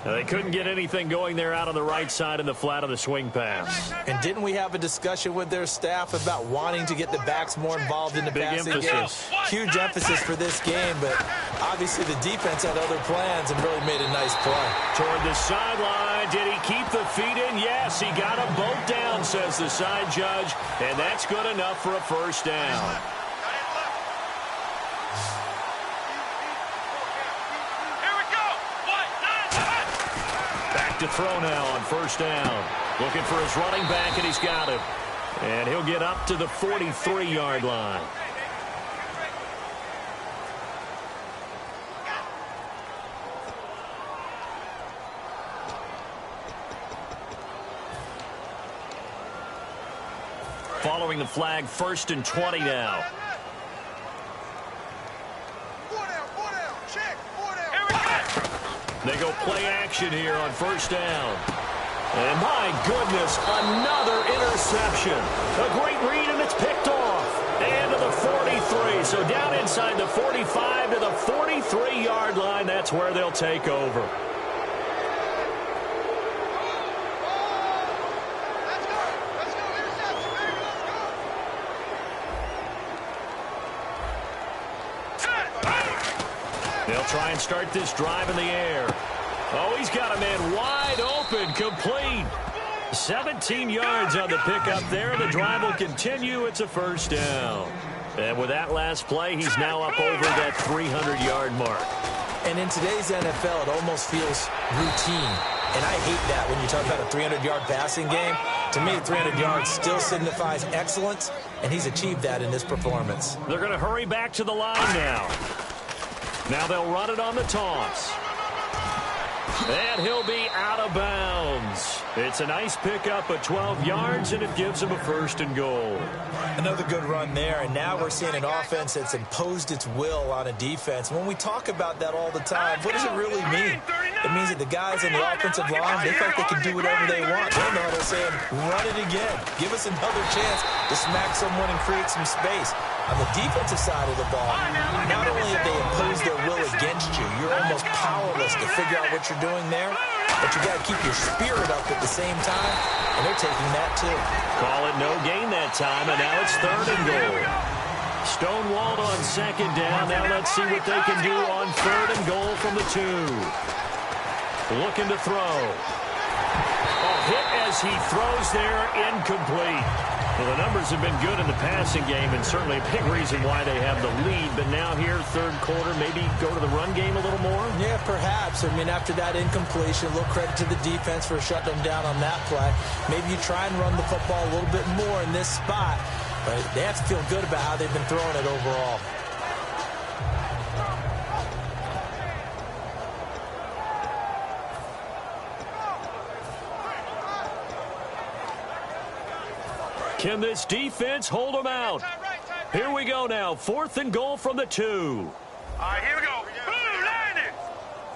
Now, they couldn't get anything going there out on the right side in the flat of the swing pass. And didn't we have a discussion with their staff about wanting to get the backs more involved in the passing game? Huge emphasis for this game, but obviously the defense had other plans and really made a nice play. Toward the sideline, did he keep the feet in? Yes, he got them both down, says the side judge, and that's good enough for a first down. To throw now on first down. Looking for his running back, and he's got it. And he'll get up to the 43-yard line. Following the flag, 1st and 20 now. They go play action here on first down. And my goodness, another interception. A great read, and it's picked off. And to the 43. So down inside the 45 to the 43-yard line. That's where they'll take over. try and start this drive in the air. Oh, he's got a man wide open, complete. 17 yards on the pickup there. The drive will continue. It's a first down. And with that last play, he's now up over that 300-yard mark. And in today's NFL, it almost feels routine. And I hate that when you talk about a 300-yard passing game. To me, 300 yards still signifies excellence, and he's achieved that in this performance. They're going to hurry back to the line now. Now they'll run it on the toss. And he'll be out of bounds. It's a nice pickup of 12 yards, and it gives him a first and goal. Another good run there, and now we're seeing an offense that's imposed its will on a defense. When we talk about that all the time, what does it really mean? It means that the guys on the offensive line, they think they can do whatever they want. They're not saying, run it again. Give us another chance to smack someone and create some space. On the defensive side of the ball, not only have they imposed their will against you, you're almost powerless to figure out what you're doing there, but you got to keep your spirit up at the same time, and they're taking that too. Call it no gain that time, and now it's third and goal. Stonewalled on second down. Now let's see what they can do on third and goal from the 2. Looking to throw. A hit as he throws there, incomplete. Well, the numbers have been good in the passing game, and certainly a big reason why they have the lead. But now here, third quarter, maybe go to the run game a little more? Yeah, perhaps. I mean, after that incompletion, a little credit to the defense for shutting them down on that play. Maybe you try and run the football a little bit more in this spot. But they have to feel good about how they've been throwing it overall. Can this defense hold them out? Here we go now. Fourth and goal from the 2. All right, here we go. Blue lining.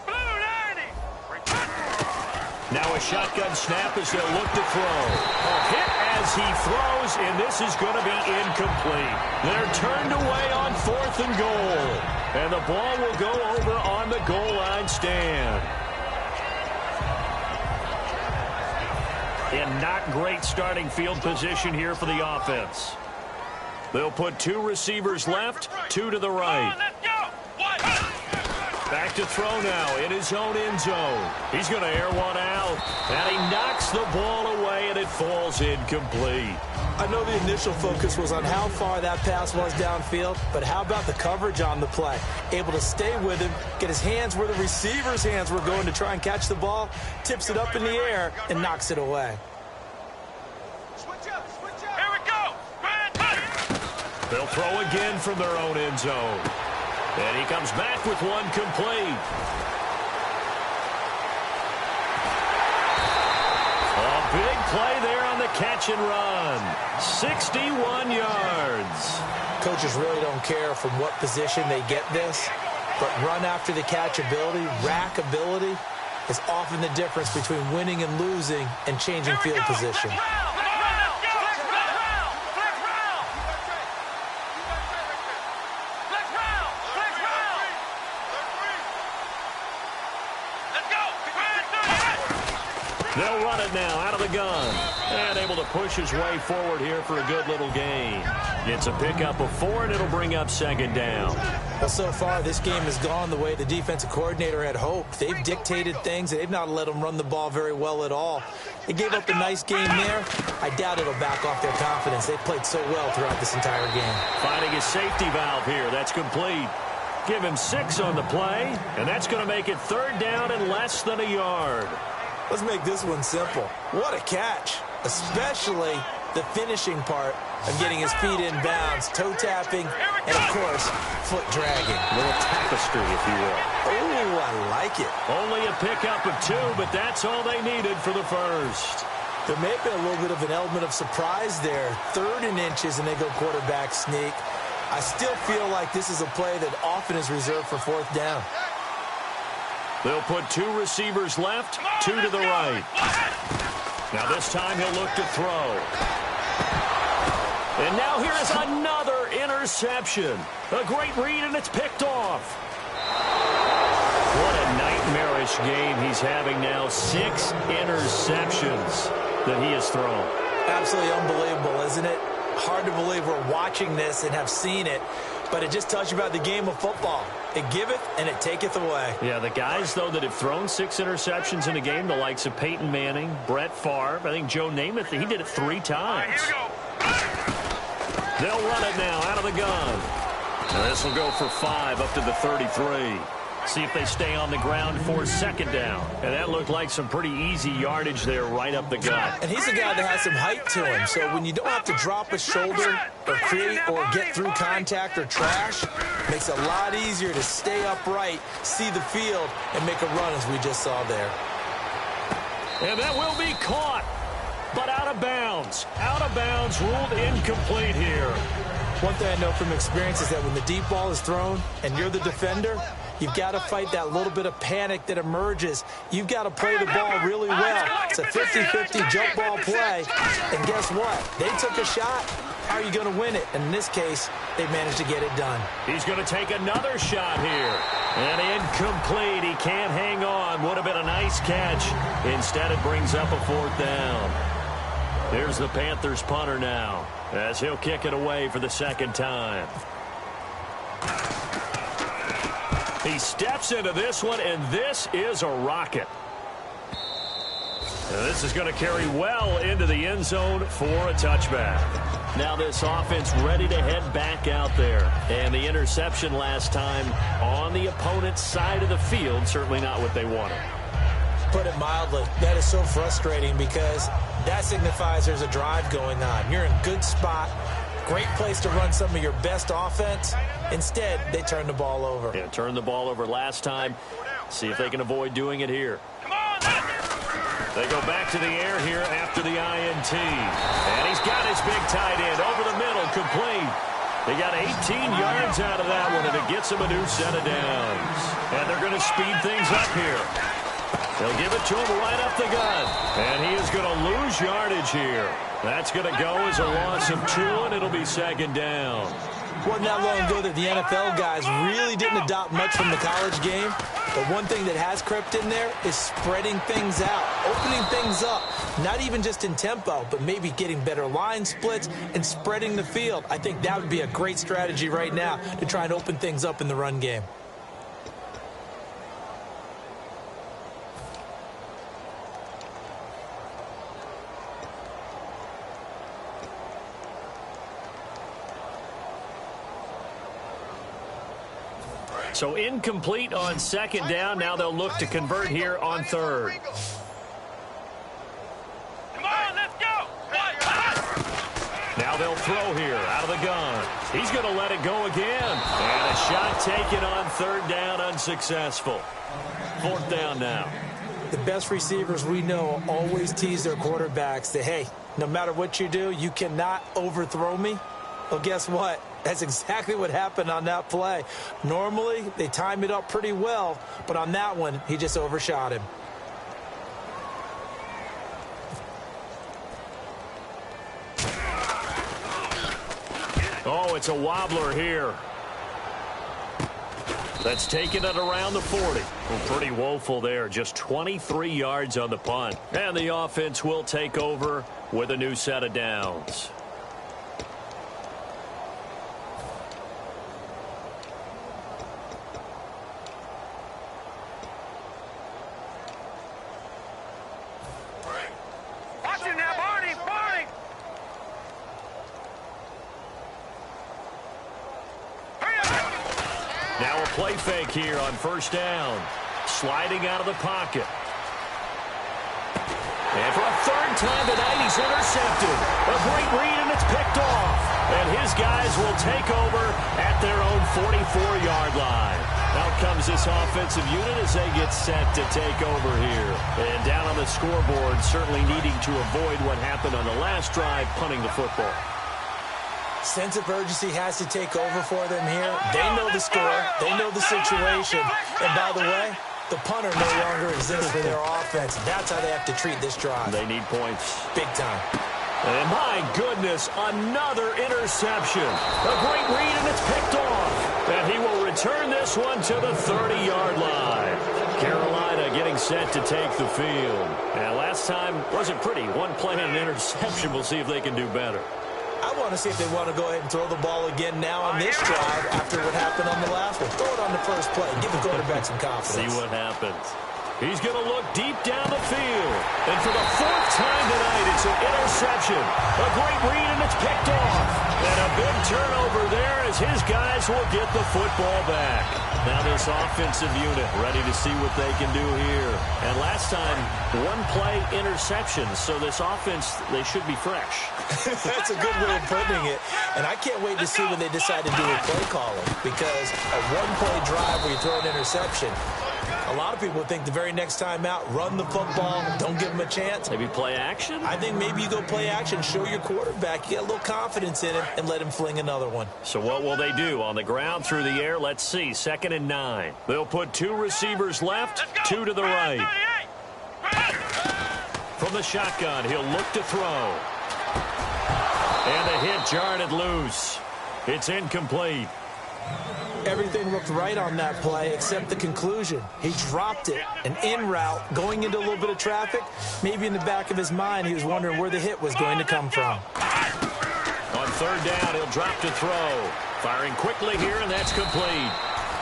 Blue lining. Now a shotgun snap as they'll look to throw. A hit as he throws, and this is going to be incomplete. They're turned away on fourth and goal. And the ball will go over on the goal line stand. And not great starting field position here for the offense. They'll put 2 receivers left, 2 to the right. Back to throw now in his own end zone. He's going to air one out. And he knocks the ball away, and it falls incomplete. I know the initial focus was on how far that pass was downfield, but how about the coverage on the play? Able to stay with him, get his hands where the receiver's hands were going to try and catch the ball, tips it up in the air, and knocks it away. Here we go. They'll throw again from their own end zone. And he comes back with one complete. A big play there on the catch and run. 61 yards. Coaches really don't care from what position they get this, but run after the catch ability, rack ability, is often the difference between winning and losing and changing field position. They'll run it now out of the gun. And able to push his way forward here for a good little gain. It's a pickup of 4, and it'll bring up second down. Well, so far, this game has gone the way the defensive coordinator had hoped. They've dictated things. They've not let them run the ball very well at all. They gave up a nice game there. I doubt it'll back off their confidence. They've played so well throughout this entire game. Finding his safety valve here. That's complete. Give him 6 on the play, and that's going to make it third down and less than a yard. Let's make this one simple. What a catch, especially the finishing part of getting his feet in bounds, toe tapping, and, of course, foot dragging. A little tapestry, if you will. Oh, I like it. Only a pickup of 2, but that's all they needed for the first. There may have been a little bit of an element of surprise there. 3rd and inches, and they go quarterback sneak. I still feel like this is a play that often is reserved for 4th down. They'll put 2 receivers left, 2 to the right. Now this time he'll look to throw. And now here is another interception. A great read, and it's picked off. What a nightmarish game he's having now. 6 interceptions that he has thrown. Absolutely unbelievable, isn't it? Hard to believe we're watching this and have seen it. but it just tells you about the game of football. It giveth and it taketh away. Yeah, the guys, though, that have thrown 6 interceptions in a game, the likes of Peyton Manning, Brett Favre, I think Joe Namath, he did it 3 times. Here we go. They'll run it now out of the gun. And this will go for 5 up to the 33. See if they stay on the ground for 2nd down. And that looked like some pretty easy yardage there right up the gut. And he's a guy that has some height to him, so when you don't have to drop a shoulder or create or get through contact or trash, it makes it a lot easier to stay upright, see the field, and make a run as we just saw there. And that will be caught, but out of bounds. Out of bounds, ruled incomplete here. One thing I know from experience is that when the deep ball is thrown and you're the defender, you've got to fight that little bit of panic that emerges. You've got to play the ball really well. It's a 50-50 jump ball play. And guess what? They took a shot. How are you going to win it? And in this case, they managed to get it done. He's going to take another shot here. And incomplete. He can't hang on. Would have been a nice catch. Instead, it brings up a 4th down. Here's the Panthers punter now, as he'll kick it away for the 2nd time. He steps into this one, and this is a rocket. And this is going to carry well into the end zone for a touchback. Now this offense ready to head back out there. And the interception last time on the opponent's side of the field, certainly not what they wanted. Put it mildly, that is so frustrating because that signifies there's a drive going on. You're in a good spot, great place to run some of your best offense. Instead, they turn the ball over. Yeah, turned the ball over last time. See if they can avoid doing it here. Come on, They go back to the air here after the INT. And he's got his big tight end over the middle, complete. They got 18 yards out of that one, and it gets them a new set of downs. And they're going to speed things up here. They'll give it to him right up the gut. And he is going to lose yardage here. That's going to go as a loss of 2, and it'll be 2nd down. Wasn't that long ago that the NFL guys really didn't adopt much from the college game. But one thing that has crept in there is spreading things out, opening things up, not even just in tempo, but maybe getting better line splits and spreading the field. I think that would be a great strategy right now to try and open things up in the run game. So incomplete on 2nd down. Now they'll look to convert here on 3rd. Come on, let's go. Now they'll throw here out of the gun. He's going to let it go again. And a shot taken on 3rd down, unsuccessful. 4th down now. The best receivers we know always tease their quarterbacks that, hey, no matter what you do, you cannot overthrow me. Well, guess what? That's exactly what happened on that play. Normally, they time it up pretty well, but on that one, he just overshot him. Oh, it's a wobbler here. That's taken it around the 40. Well, pretty woeful there. Just 23 yards on the punt. And the offense will take over with a new set of downs. Watch it now, Barney, Barney. Hurry up. Now a play fake here on 1st down. Sliding out of the pocket. And for a 3rd time tonight, he's intercepted. A great read, and it's picked off. And his guys will take over at their own 44-yard line. Out comes this offensive unit as they get set to take over here. And down on the scoreboard, certainly needing to avoid what happened on the last drive, punting the football. Sense of urgency has to take over for them here. They know the score. They know the situation. And by the way, the punter no longer exists for their offense. That's how they have to treat this drive. They need points. Big time. And my goodness, another interception. A great read, and it's picked off. And he will return this one to the 30-yard line. Carolina getting set to take the field. And last time wasn't pretty. One play and an interception. We'll see if they can do better. I want to see if they want to go ahead and throw the ball again now on this drive after what happened on the last one. Throw it on the first play. Give the quarterback some confidence. See what happens. He's going to look deep down the field. And for the fourth time tonight, it's an interception. A great read, and it's picked off. And a big turnover there as his guys will get the football back. Now this offensive unit ready to see what they can do here. And last time, one-play interception. So this offense, they should be fresh. That's a good way of putting it. And I can't wait to see when they decide to do a play calling. Because a one-play drive where you throw an interception, a lot of people think the very next time out, run the football, don't give them a chance. Maybe play action? I think maybe you go play action, show your quarterback, get a little confidence in him, and let him fling another one. So what will they do? On the ground, through the air, let's see. 2nd and 9. They'll put 2 receivers left, 2 to the right. From the shotgun, he'll look to throw. And the hit jarred it loose. It's incomplete. Everything looked right on that play except the conclusion. He dropped it, an in route, going into a little bit of traffic. Maybe in the back of his mind, he was wondering where the hit was going to come from. On 3rd down, he'll drop to throw. Firing quickly here, and that's complete.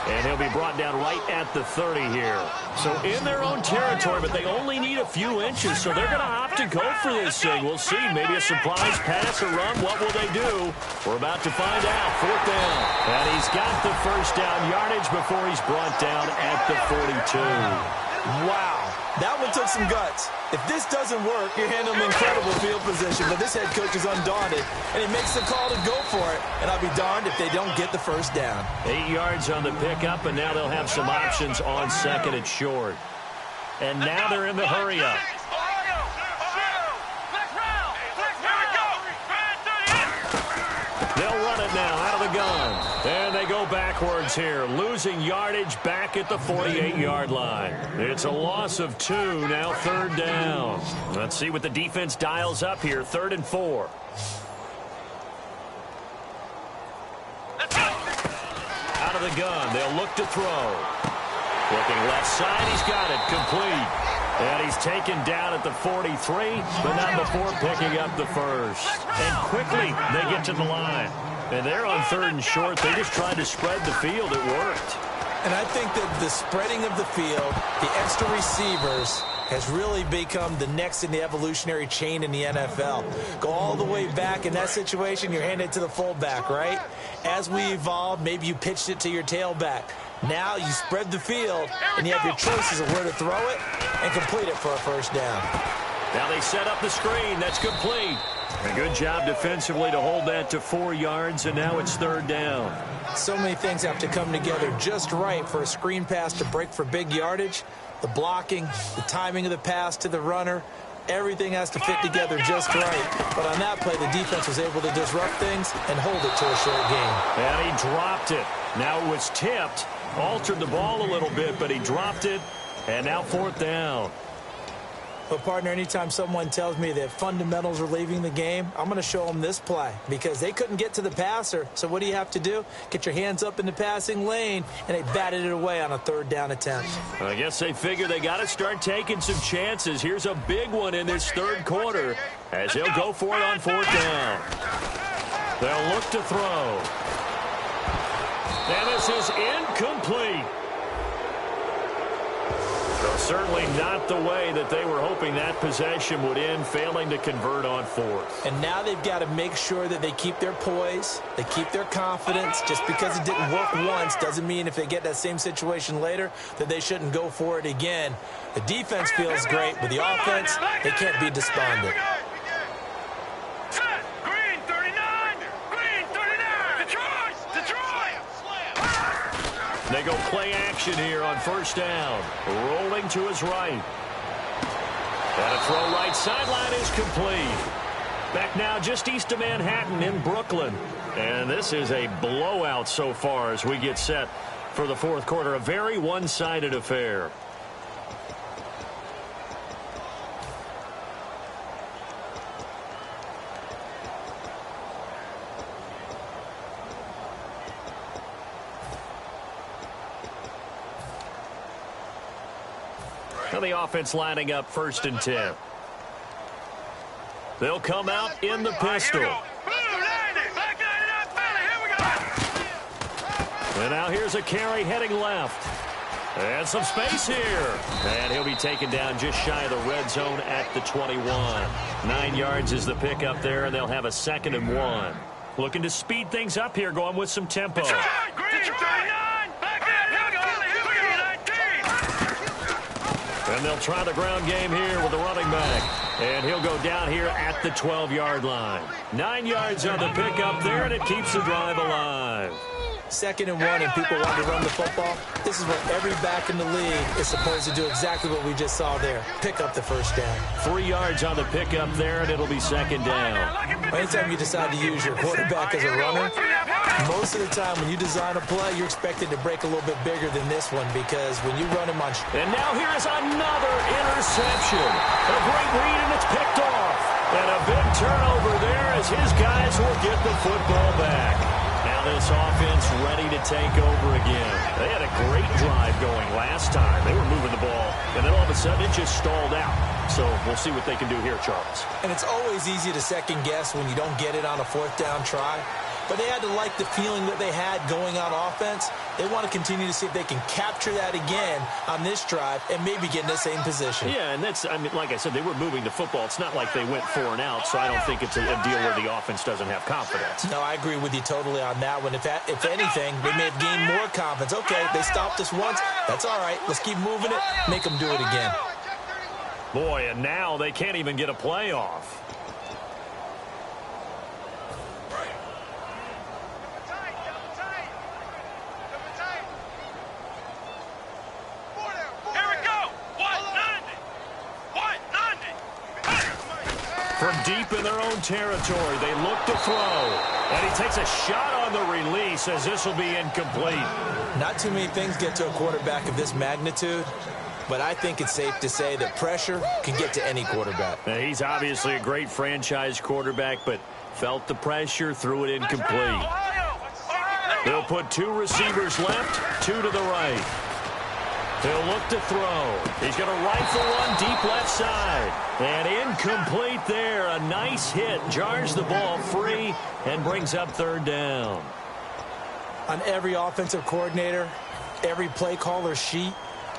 And he'll be brought down right at the 30 here. So in their own territory, but they only need a few inches, so they're going to opt to go for this thing. We'll see. Maybe a surprise pass or run. What will they do? We're about to find out. 4th down. And he's got the first down yardage before he's brought down at the 42. Wow. That one took some guts. If this doesn't work, you're handling incredible field position, but this head coach is undaunted, and he makes the call to go for it, and I'll be darned if they don't get the first down. 8 yards on the pickup, and now they'll have some options on 2nd and short. And now they're in the hurry-up. They'll run it now out of the gun. And they go backwards here, losing yardage back at the 48-yard line. It's a loss of 2, now 3rd down. Let's see what the defense dials up here, 3rd and 4. Out of the gun, they'll look to throw. Looking left side, he's got it, complete. And he's taken down at the 43, but not before picking up the first. And quickly, they get to the line. And they're on 3rd and short. They just tried to spread the field. It worked. And I think that the spreading of the field, the extra receivers, has really become the next in the evolutionary chain in the NFL. Go all the way back in that situation, you're handed it to the fullback, right? As we evolved, maybe you pitched it to your tailback. Now you spread the field, and you have your choices of where to throw it and complete it for a first down. Now they set up the screen. That's complete. A good job defensively to hold that to 4 yards, and now it's 3rd down. So many things have to come together just right for a screen pass to break for big yardage. The blocking, the timing of the pass to the runner, everything has to fit together just right. But on that play, the defense was able to disrupt things and hold it to a short gain. And he dropped it. Now it was tipped, altered the ball a little bit, but he dropped it, and now 4th down. But, partner, anytime someone tells me that fundamentals are leaving the game, I'm going to show them this play because they couldn't get to the passer. So what do you have to do? Get your hands up in the passing lane, and they batted it away on a 3rd down attempt. I guess they figure they got to start taking some chances. Here's a big one in this 3rd quarter as they'll go for it on 4th down. They'll look to throw. And this is incomplete. So certainly not the way that they were hoping that possession would end, failing to convert on 4th. And now they've got to make sure that they keep their poise, they keep their confidence. Just because it didn't work once doesn't mean if they get that same situation later that they shouldn't go for it again. The defense feels great, but the offense, they can't be despondent. Green 39! Green 39! Detroit! They go play action here on 1st down. Rolling to his right. And a throw right sideline is complete. Back now just east of Manhattan in Brooklyn. And this is a blowout so far as we get set for the 4th quarter. A very one-sided affair. Now the offense lining up 1st and 10. They'll come out in the pistol. And now here's a carry heading left. And some space here. And he'll be taken down just shy of the red zone at the 21. 9 yards is the pickup there, and they'll have a 2nd and 1. Looking to speed things up here, going with some tempo. Detroit! Back in! Here we go! 19! And they'll try the ground game here with the running back. And he'll go down here at the 12-yard line. 9 yards on the pickup there, and it keeps the drive alive. 2nd and 1, and people want to run the football. This is what every back in the league is supposed to do, exactly what we just saw there. Pick up the first down. 3 yards on the pickup there, and it'll be 2nd down. Anytime you decide to use your quarterback as a runner, most of the time when you design a play, you're expected to break a little bit bigger than this one, because when you run him on... And now here is another interception. A great read, and it's picked off. And a big turnover there as his guys will get the football back. Now this offense ready to take over again. They had a great drive going last time. They were moving the ball, and then all of a sudden it just stalled out. So we'll see what they can do here, Charles. And it's always easy to second guess when you don't get it on a 4th down try. But they had to like the feeling that they had going on offense. They want to continue to see if they can capture that again on this drive and maybe get in the same position. Yeah, and that's, I mean, like I said, they were moving the football. It's not like they went 4 and out, so I don't think it's a deal where the offense doesn't have confidence. No, I agree with you totally on that one. If anything, they may have gained more confidence. Okay, they stopped us once. That's all right. Let's keep moving it. Make them do it again. Boy, and now they can't even get a play off. From deep in their own territory, they look to throw. And he takes a shot on the release as this will be incomplete. Not too many things get to a quarterback of this magnitude, but I think it's safe to say that pressure can get to any quarterback. Now, he's obviously a great franchise quarterback, but felt the pressure, threw it incomplete. They'll put 2 receivers left, 2 to the right. He'll look to throw. He's going to rifle one deep left side. And incomplete there. A nice hit. Jars the ball free and brings up 3rd down. On every offensive coordinator, every play caller sheet,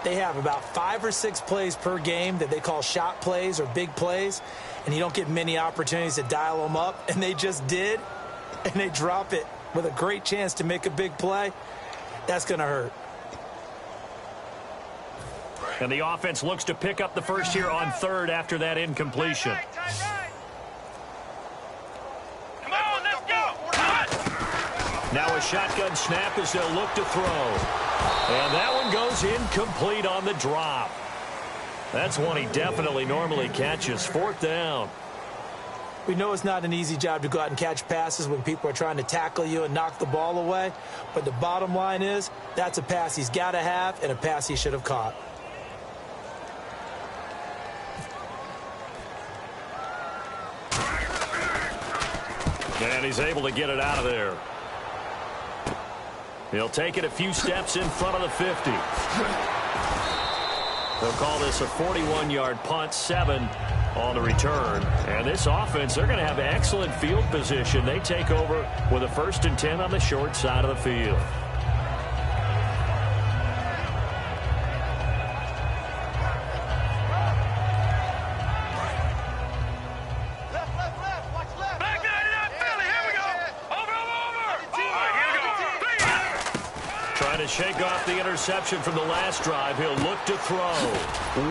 they have about 5 or 6 plays per game that they call shot plays or big plays. And you don't get many opportunities to dial them up. And they just did. And they drop it with a great chance to make a big play. That's going to hurt. And the offense looks to pick up the first here on 3rd after that incompletion. Come on, let's go! Now a shotgun snap as they'll look to throw. And that one goes incomplete on the drop. That's one he definitely normally catches. 4th down. We know it's not an easy job to go out and catch passes when people are trying to tackle you and knock the ball away. But the bottom line is, that's a pass he's got to have and a pass he should have caught. And he's able to get it out of there. He'll take it a few steps in front of the 50. They'll call this a 41-yard punt, 7 on the return. And this offense, they're going to have excellent field position. They take over with a 1st and 10 on the short side of the field. Shake off the interception from the last drive. He'll look to throw.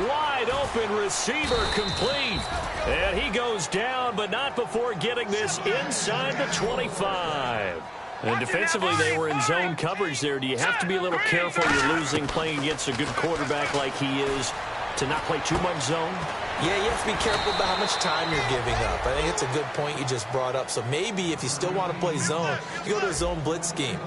Wide open receiver complete. And he goes down, but not before getting this inside the 25. And defensively, they were in zone coverage there. Do you have to be a little careful? You're losing playing against a good quarterback like he is to not play too much zone? Yeah, you have to be careful about how much time you're giving up. I think it's a good point you just brought up. So maybe if you still want to play zone, you go to a zone blitz scheme.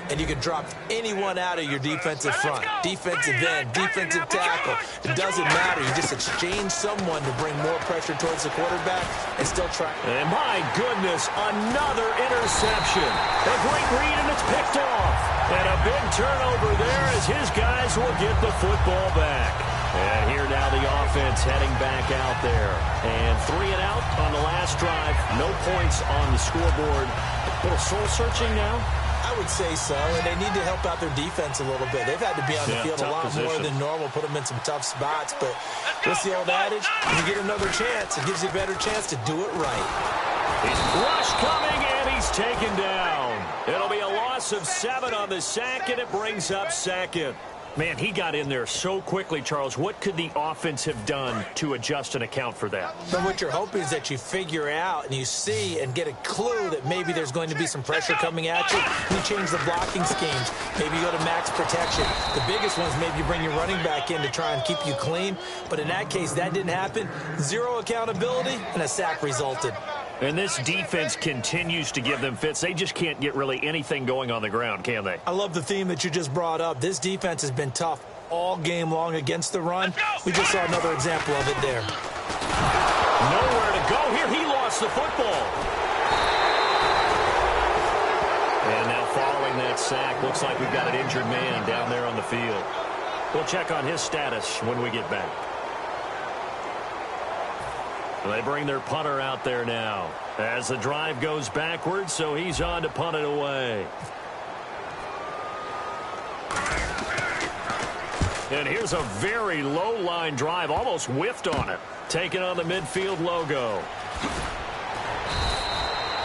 And you can drop anyone out of your defensive front, defensive end, defensive tackle. It doesn't matter. You just exchange someone to bring more pressure towards the quarterback and still try. And my goodness, another interception. A great read, and it's picked off. And a big turnover there as his guys will get the football back. And here now the offense heading back out there. And 3 and out on the last drive. No points on the scoreboard. A little soul-searching now. I would say so, and they need to help out their defense a little bit. They've had to be on the field a lot more than normal, put them in some tough spots. But what's the old adage? When you get another chance, it gives you a better chance to do it right. He's rush coming, and he's taken down. It'll be a loss of 7 on the sack, and it brings up second. Man, he got in there so quickly, Charles. What could the offense have done to adjust and account for that? But what you're hoping is that you figure out and you see and get a clue that maybe there's going to be some pressure coming at you. You change the blocking schemes. Maybe you go to max protection. The biggest one is maybe you bring your running back in to try and keep you clean. But in that case, that didn't happen. 0 accountability, and a sack resulted. And this defense continues to give them fits. They just can't get really anything going on the ground, can they? I love the theme that you just brought up. This defense has been tough all game long against the run. We just saw another example of it there. Nowhere to go here. He lost the football. And now following that sack, looks like we've got an injured man down there on the field. We'll check on his status when we get back. They bring their punter out there now as the drive goes backwards, so he's on to punt it away. And here's a very low line drive, almost whiffed on it. Taking on the midfield logo.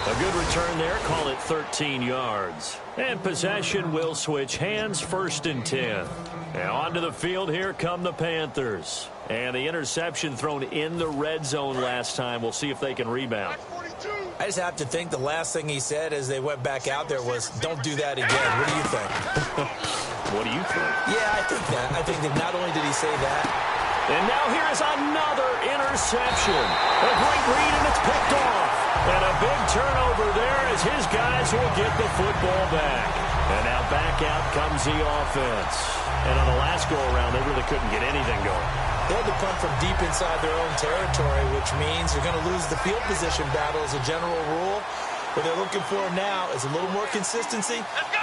A good return there, call it 13 yards. And possession will switch hands, 1st and 10. Now onto the field, here come the Panthers. And the interception thrown in the red zone last time. We'll see if they can rebound. I just have to think the last thing he said as they went back out there was, don't do that again. What do you think? What do you think? Yeah, I think that. I think that not only did he say that. And now here is another interception. A great read, and it's picked off. And a big turnover there as his guys will get the football back. And now back out comes the offense. And on the last go-around, they really couldn't get anything going. They had to punt from deep inside their own territory, which means you're going to lose the field position battle as a general rule. What they're looking for now is a little more consistency,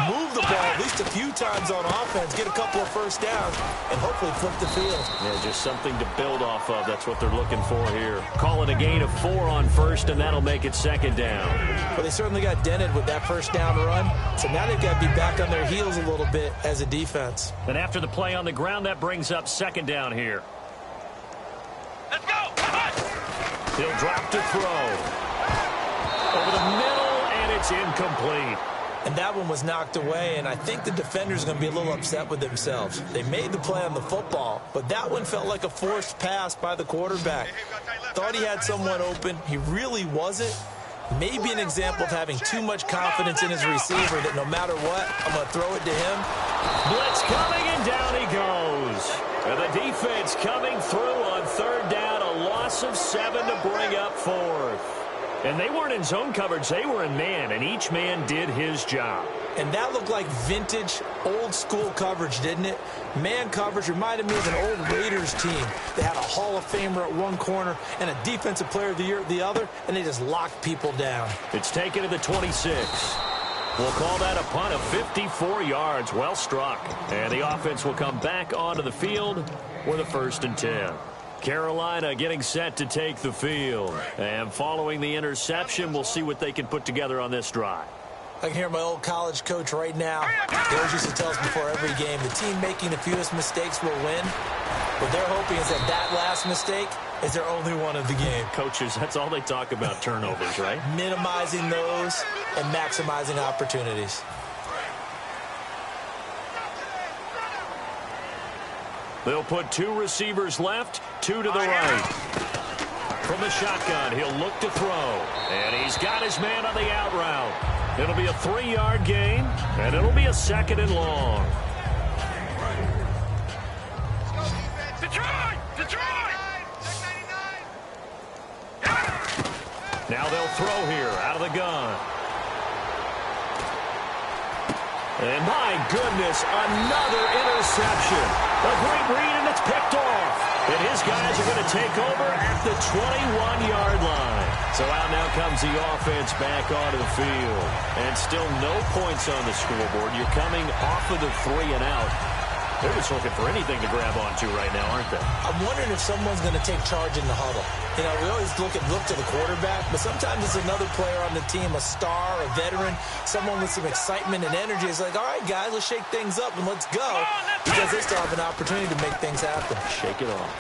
move the ball at least a few times on offense, get a couple of first downs, and hopefully flip the field. Yeah, just something to build off of. That's what they're looking for here. Calling a gain of 4 on first, and that'll make it 2nd down. Well, they certainly got dented with that first down run, so now they've got to be back on their heels a little bit as a defense. And after the play on the ground, that brings up 2nd down here. Let's go! He'll drop to throw. Over the middle, and it's incomplete. And that one was knocked away, and I think the defenders are going to be a little upset with themselves. They made the play on the football, but that one felt like a forced pass by the quarterback. Thought he had someone open. He really wasn't. Maybe an example of having too much confidence in his receiver that no matter what, I'm going to throw it to him. Blitz coming, and down he goes. And the defense coming through on 3rd down, a loss of 7 to bring up 4th. And they weren't in zone coverage. They were in man, and each man did his job. And that looked like vintage, old-school coverage, didn't it? Man coverage reminded me of an old Raiders team. They had a Hall of Famer at one corner and a Defensive Player of the Year at the other, and they just locked people down. It's taken to the 26. We'll call that a punt of 54 yards. Well struck. And the offense will come back onto the field with a 1st and 10. Carolina getting set to take the field. And following the interception, we'll see what they can put together on this drive. I can hear my old college coach right now. He always used to tell us before every game, the team making the fewest mistakes will win. What they're hoping is that last mistake is their only one of the game. Coaches, that's all they talk about, turnovers, right? Minimizing those and maximizing opportunities. They'll put 2 receivers left, 2 to the right. From the shotgun, he'll look to throw. And he's got his man on the out route. It'll be a 3-yard gain, and it'll be a 2nd and long. Detroit! Now they'll throw here out of the gun. And my goodness, another interception. A great read, and it's picked off. And his guys are going to take over at the 21-yard line. So out now comes the offense back onto the field. And still no points on the scoreboard. You're coming off of the 3 and out. They're just looking for anything to grab onto right now, aren't they? I'm wondering if someone's going to take charge in the huddle. You know, we always look to the quarterback, but sometimes it's another player on the team, a star, a veteran, someone with some excitement and energy. It's like, all right, guys, let's shake things up and let's go, because they still have an opportunity to make things happen. Shake it off.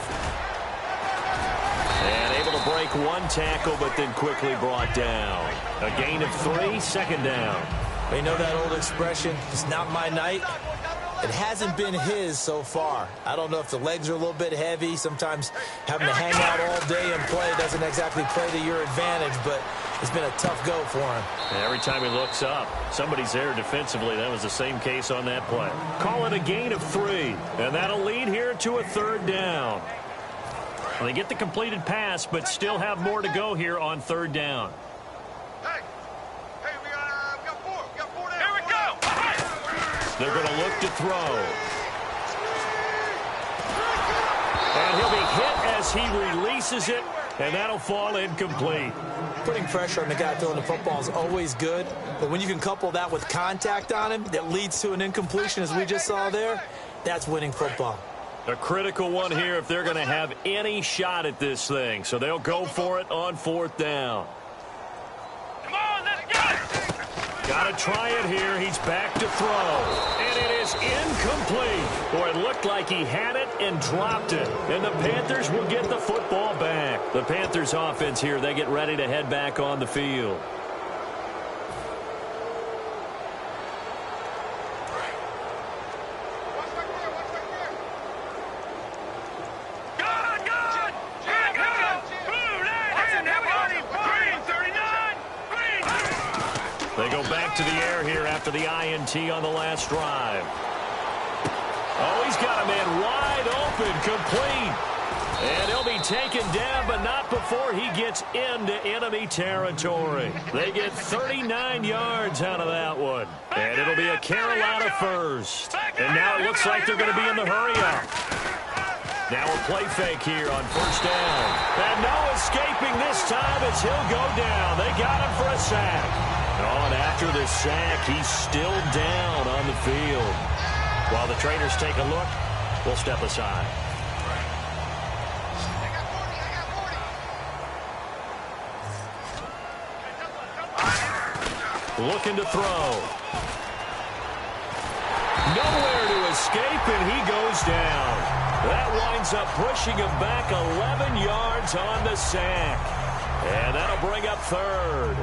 And able to break one tackle, but then quickly brought down. A gain of 3, second down. You know that old expression, it's not my night? It hasn't been his so far. I don't know if the legs are a little bit heavy. Sometimes having to hang out all day and play doesn't exactly play to your advantage, but it's been a tough go for him. And every time he looks up, somebody's there defensively. That was the same case on that play. Call it a gain of 3, and that'll lead here to a third down. Well, they get the completed pass, but still have more to go here on third down. They're going to look to throw. And he'll be hit as he releases it, and that'll fall incomplete. Putting pressure on the guy throwing the football is always good, but when you can couple that with contact on him that leads to an incompletion, as we just saw there, that's winning football. A critical one here if they're going to have any shot at this thing. So they'll go for it on fourth down. Come on, let's go! Got to try it here. He's back to throw. And it is incomplete. Boy, it looked like he had it and dropped it. And the Panthers will get the football back. The Panthers offense here, they get ready to head back on the field. They go back to the air here after the INT on the last drive. Oh, he's got a man wide open, complete. And he'll be taken down, but not before he gets into enemy territory. They get 39 yards out of that one. And it'll be a Carolina first. And now it looks like they're going to be in the hurry-up. Now a play fake here on first down. And no escaping this time as he'll go down. They got him for a sack. Oh, and after the sack, he's still down on the field. While the trainers take a look, we'll step aside. Looking to throw. Nowhere to escape, and he goes down. That winds up pushing him back 11 yards on the sack. And that'll bring up third.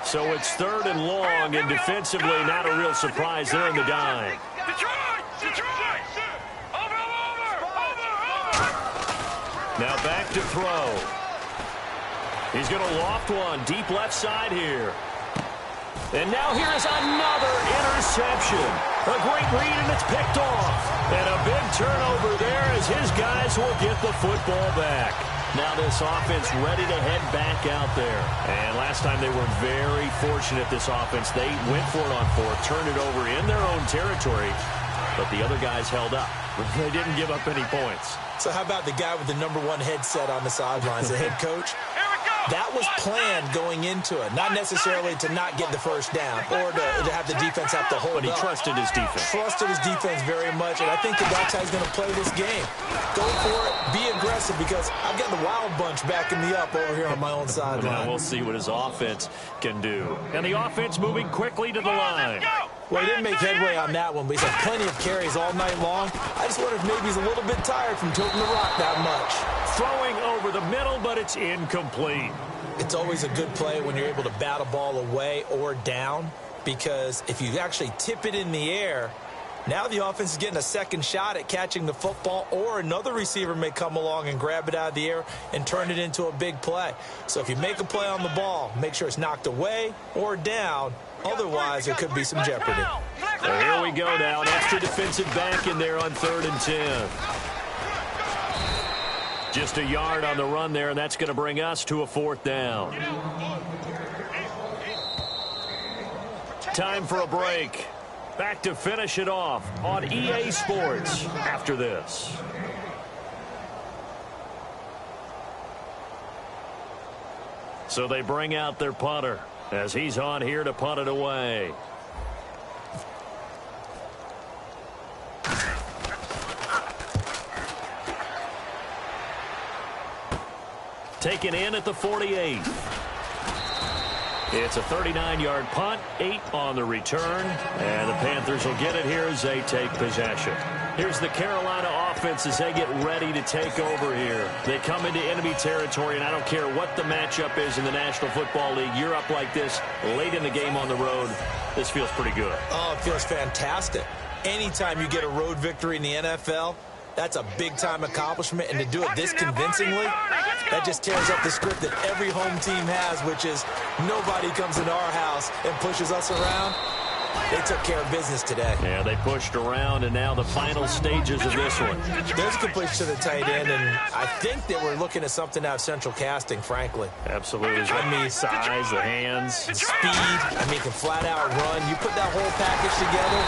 So it's third and long, and defensively not a real surprise. They're in the dime. Detroit! Over! Now back to throw. He's going to loft one deep left side here. And now here is another interception. A great read, and it's picked off. And a big turnover there as his guys will get the football back. Now this offense ready to head back out there. And last time they were very fortunate, this offense. They went for it on fourth, turned it over in their own territory, but the other guys held up. They didn't give up any points. So how about the guy with the #1 headset on the sidelines, the head coach? That was planned going into it, not necessarily to not get the first down or to have the defense have to hold up. But he trusted his defense. Trusted his defense very much, and I think that's how he's going to play this game. Go for it, be aggressive, because I've got the wild bunch backing me up over here on my own sideline. Now we'll see what his offense can do. And the offense moving quickly to the line. Well, he didn't make headway on that one, but he's had plenty of carries all night long. I just wonder if maybe he's a little bit tired from tilting the rock that much. Throwing over the middle, but it's incomplete. It's always a good play when you're able to bat a ball away or down, because if you actually tip it in the air, now the offense is getting a second shot at catching the football, or another receiver may come along and grab it out of the air and turn it into a big play. So if you make a play on the ball, make sure it's knocked away or down. Otherwise, there could be some jeopardy. So here we go now. An extra defensive back in there on 3rd and 10. Just a yard on the run there, and that's going to bring us to a 4th down. Time for a break. Back to finish it off on EA Sports after this. So they bring out their punter as he's on here to punt it away. taken in at the 48. It's a 39-yard punt, 8 on the return, and the Panthers will get it here as they take possession. Here's the Carolina offense as they get ready to take over here. They come into enemy territory, and I don't care what the matchup is in the National Football League. You're up like this late in the game on the road. This feels pretty good. Oh, it feels fantastic. Anytime you get a road victory in the NFL, that's a big-time accomplishment, and to do it this convincingly, that just tears up the script that every home team has, which is nobody comes into our house and pushes us around. They took care of business today. Yeah, they pushed around, and now the final stages of this one. There's a completion to the tight end, and I think that we're looking at something out of central casting, frankly. Absolutely. I mean, size, the hands. The speed. I mean, can flat out run. You put that whole package together,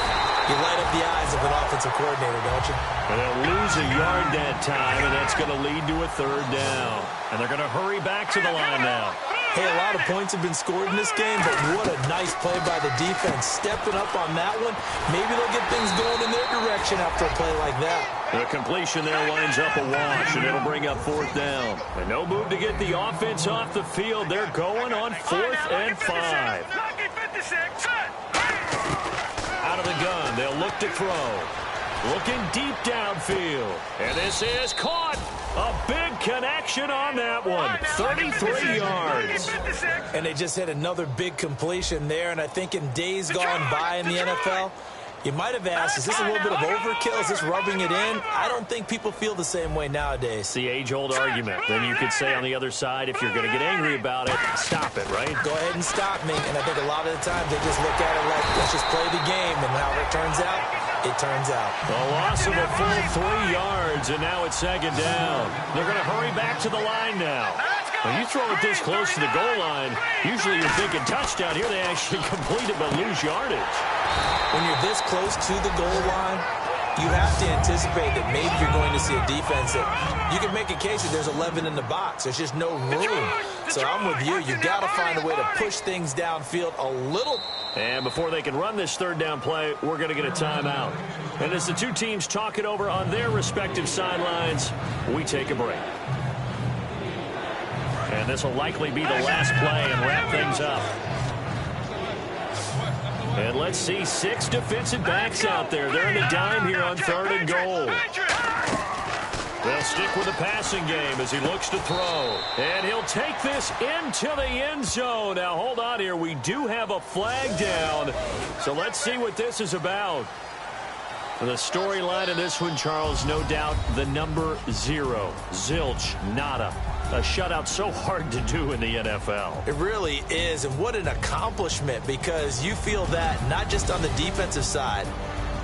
you light up the eyes of an offensive coordinator, don't you? And they'll lose a yard that time, and that's going to lead to a 3rd down. And they're going to hurry back to the line now. Hey, a lot of points have been scored in this game, but what a nice play by the defense. Stepping up on that one, maybe they'll get things going in their direction after a play like that. The completion there lines up a wash, and it'll bring up 4th down. And no move to get the offense off the field. They're going on 4th and 5. Out of the gun, they'll look to throw. Looking deep downfield. And this is caught. A big connection on that one. 33 yards. And they just hit another big completion there. And I think in days gone by in the NFL, you might have asked, is this a little bit of overkill? Is this rubbing it in? I don't think people feel the same way nowadays. It's the age-old argument. Then you could say on the other side, if you're going to get angry about it, stop it, right? Go ahead and stop me. And I think a lot of the times they just look at it like, let's just play the game. And how it turns out, it turns out. A loss of a full 3 yards, and now it's 2nd down. They're going to hurry back to the line now. When you throw it this close to the goal line, usually you're thinking touchdown. Here they actually complete it but lose yardage. When you're this close to the goal line, you have to anticipate that maybe you're going to see a defense that you can make a case that there's 11 in the box. There's just no room. So I'm with you. You've got to find a way to push things downfield a little. And before they can run this 3rd down play, we're going to get a timeout. And as the two teams talk it over on their respective sidelines, we take a break. And this will likely be the last play and wrap things up. And let's see 6 defensive backs out there. They're in the dime here on 3rd and goal. They'll stick with the passing game as he looks to throw. And he'll take this into the end zone. Now, hold on here. We do have a flag down. So let's see what this is about. The storyline of this one, Charles, no doubt the number 0. Zilch, nada. A shutout so hard to do in the NFL. It really is, and what an accomplishment, because you feel that not just on the defensive side,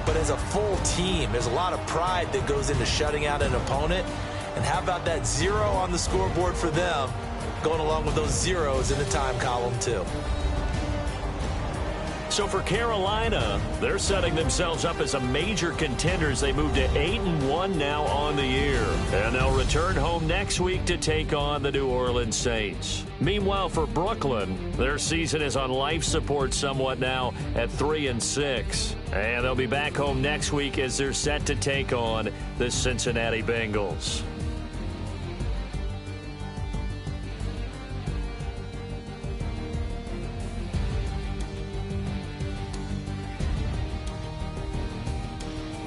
but as a full team. There's a lot of pride that goes into shutting out an opponent, and how about that 0 on the scoreboard for them, going along with those zeros in the time column too. So for Carolina, they're setting themselves up as a major contender as they move to 8-1 now on the year. And they'll return home next week to take on the New Orleans Saints. Meanwhile, for Brooklyn, their season is on life support somewhat now at 3-6. And they'll be back home next week as they're set to take on the Cincinnati Bengals.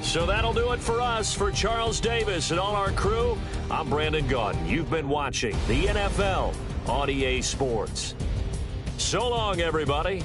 So that'll do it for us. For Charles Davis and all our crew, I'm Brandon Gaudin. You've been watching the NFL on EA Sports. So long, everybody.